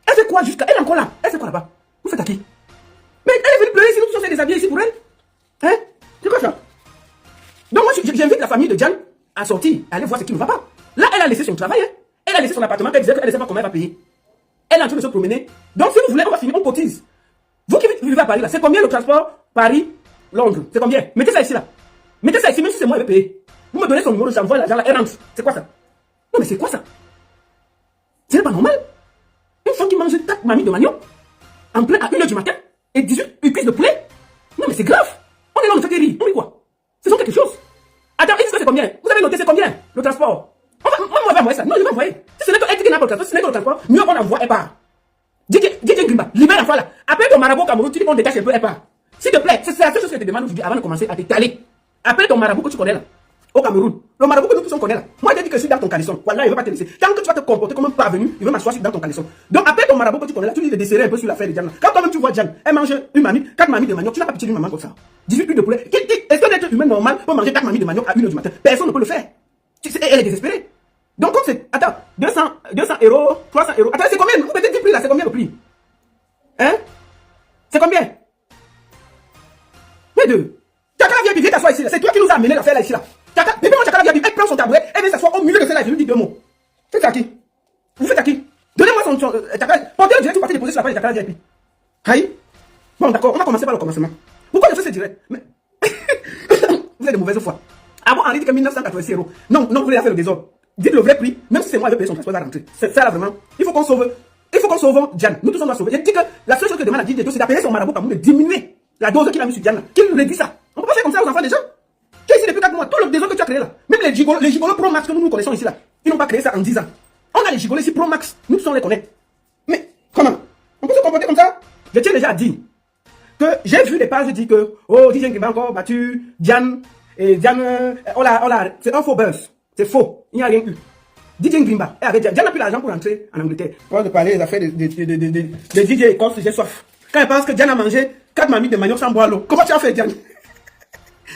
Elle fait quoi jusqu'à... Elle est encore là. Elle fait quoi là-bas? Vous faites à qui? Mais elle est venue pleurer ici, nous sommes déshabillés ici pour elle. Hein? C'est quoi ça? Donc moi j'invite la famille de Diane à sortir, à aller voir ce qui ne va pas. Là elle a laissé son travail, hein? Elle a laissé son appartement, elle disait qu'elle ne sait pas comment elle va payer. Elle est en train de se promener. Donc si vous voulez, on va finir, on cotise. Vous qui vivez à Paris là, c'est combien le transport Paris-Londres? C'est combien? Mettez ça ici là. Mettez ça ici, même si c'est moi qui vais payer. Vous me donnez son numéro, j'envoie l'argent là, elle rentre. C'est quoi ça? Non mais c'est quoi ça? C'est pas normal. Une femme qui mange 4 marmites de manioc en plein à 1h du matin et 18 cuisses de poulet. Non mais c'est grave. On est là, on fait rire. On dit quoi? Ce sont le transport. On va envoyer ça. Non, il va envoyer. Si ce n'est que étiquette n'importe quoi, si ce n'est que le transport, mieux on envoie et part. DJ Grimba, libère l'enfant là. Appelle ton marabout au Cameroun, tu dis qu'on détache un peu et part. S'il te plaît, c'est la seule chose que je te demande aujourd'hui avant de commencer à t'étaler. Appelle ton marabout que tu connais là. Au Cameroun. Le marabout que nous tous on connaît là. Moi, j'ai dit que je suis dans ton caleçon. Voilà, il ne veut pas te laisser. Tant que tu vas te comporter comme un parvenu, il veut m'asseoir dans ton caleçon. Donc, appelle ton marabout que tu connais là. Tu lui desserrer un peu sur l'affaire de Diane. Quand toi-même tu vois Diane, elle mange une mamie, 4 mamies de manioc. Tu n'as pas pitié d'une maman comme ça. 18 culs de poulet. Est-ce qu'un être humain normal peut manger 4 mamies de manioc à 1h du matin? Personne ne peut le faire. Elle est désespérée. Donc, comme c'est. Attends, 200 euros, 300 euros. Attends, c'est combien? Vous mettez 10 prix là, c'est combien le prix? Hein? C'est combien? Mais deux. Chakala vient, viens t'asseoir ici là. C'est toi qui nous as amené l'affaire là ici là. Depuis mon Chakala vient, elle prend son tabouret, elle vient s'asseoir au milieu de celle-là. Je lui dis 2 mots. Faites à qui? Vous faites à qui? Donnez-moi son Chakala. Portez le direct, tu partez déposer sur la page de Chakala VIP. Aïe. Bon, d'accord, on va commencer par le commencement. Pourquoi je fais ce direct? Mais. Vous êtes de mauvaise foi. Ah bon, Henri dit que 1986 euros. Non, vous voulez faire le désordre. Dites le vrai prix, même si c'est moi qui vais payer son transport, il va rentrer. C'est ça là vraiment. Il faut qu'on sauve Diane. Nous tous on doit sauver. Je dis que la seule chose que demande à Didier, c'est d'appeler son marabout Cameroun de diminuer la dose qu'il a mis sur Diane. Qu'il réduit ça. On peut pas faire comme ça aux enfants des gens. Qui est ici depuis 4 mois? Tout le désordre que tu as créé là. Même les gigolos Pro Max que nous connaissons ici là. Ils n'ont pas créé ça en 10 ans. On a les gigolos ici Pro Max. Nous tous on les connaît. Mais comment? On peut se comporter comme ça? Je tiens déjà à dire que j'ai vu des pages dire que oh DJ Grimba encore battu Diane et Diane c'est un faux buzz. C'est faux. Il n'y a rien eu. DJ Grimba, Diane n'a plus l'argent pour rentrer en Angleterre. On va parler des affaires de DJ Écosse, j'ai soif. Quand elle pense que Diane a mangé 4 mamies de manioc sans boire l'eau. Comment tu as fait, Diane?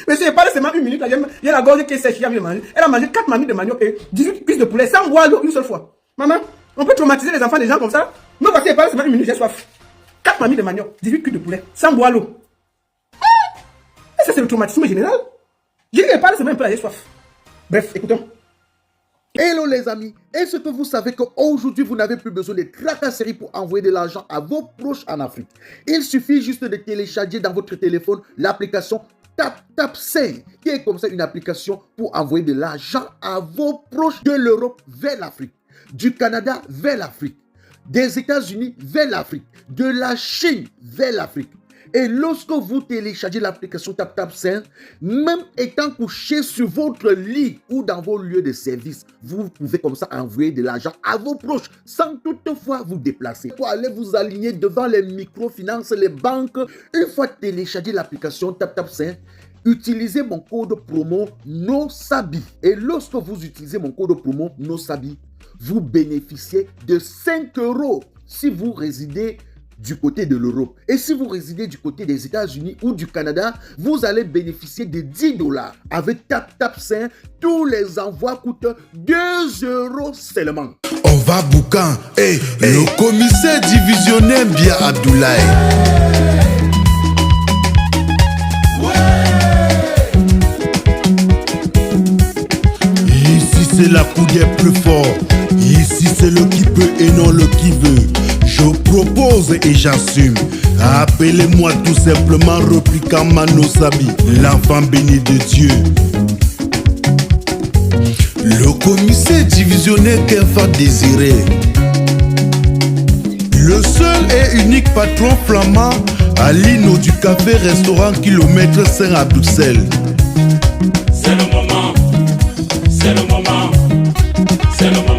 Mais si elle parle seulement 1 minute, là, il y a la gorge qui est sèche, elle a mangé 4 mamies de manioc et 18 cuisses de poulet sans boire l'eau une seule fois. Maman, on peut traumatiser les enfants des gens comme ça? Moi, voici, elle parle seulement 1 minute, j'ai soif. 4 mamies de manioc, 18 cuisses de poulet sans boire l'eau. Et ça, c'est le traumatisme général. J'ai dit qu'elle parle seulement un peu, là, j'ai soif. Bref, écoutons. Hello les amis, est-ce que vous savez qu'aujourd'hui vous n'avez plus besoin de tracasseries pour envoyer de l'argent à vos proches en Afrique? Il suffit juste de télécharger dans votre téléphone l'application TapTapSend, qui est comme ça une application pour envoyer de l'argent à vos proches de l'Europe vers l'Afrique, du Canada vers l'Afrique, des États-Unis vers l'Afrique, de la Chine vers l'Afrique. Et lorsque vous téléchargez l'application TapTapSend, même étant couché sur votre lit ou dans vos lieux de service, vous pouvez comme ça envoyer de l'argent à vos proches sans toutefois vous déplacer. Pour aller vous aligner devant les microfinances, les banques, une fois téléchargé l'application TapTapSend, utilisez mon code promo NOSABI. Et lorsque vous utilisez mon code promo NOSABI, vous bénéficiez de 5 € si vous résidez du côté de l'Europe. Et si vous résidez du côté des États-Unis ou du Canada, vous allez bénéficier de 10 $. Avec TapTapSend, tous les envois coûtent 2 € seulement. On va boucan. Le commissaire divisionnaire bien Abdoulaye. Ici c'est la coudière plus fort. Ici c'est le qui peut et non le qui veut. Je propose et j'assume. Appelez-moi tout simplement Replica Manosabi, l'enfant béni de Dieu. Le commissaire divisionnaire qu'un fa désiré. Le seul et unique patron flamand à l'île du café-restaurant kilomètre 5 à Bruxelles. C'est le moment, c'est le moment, c'est le moment.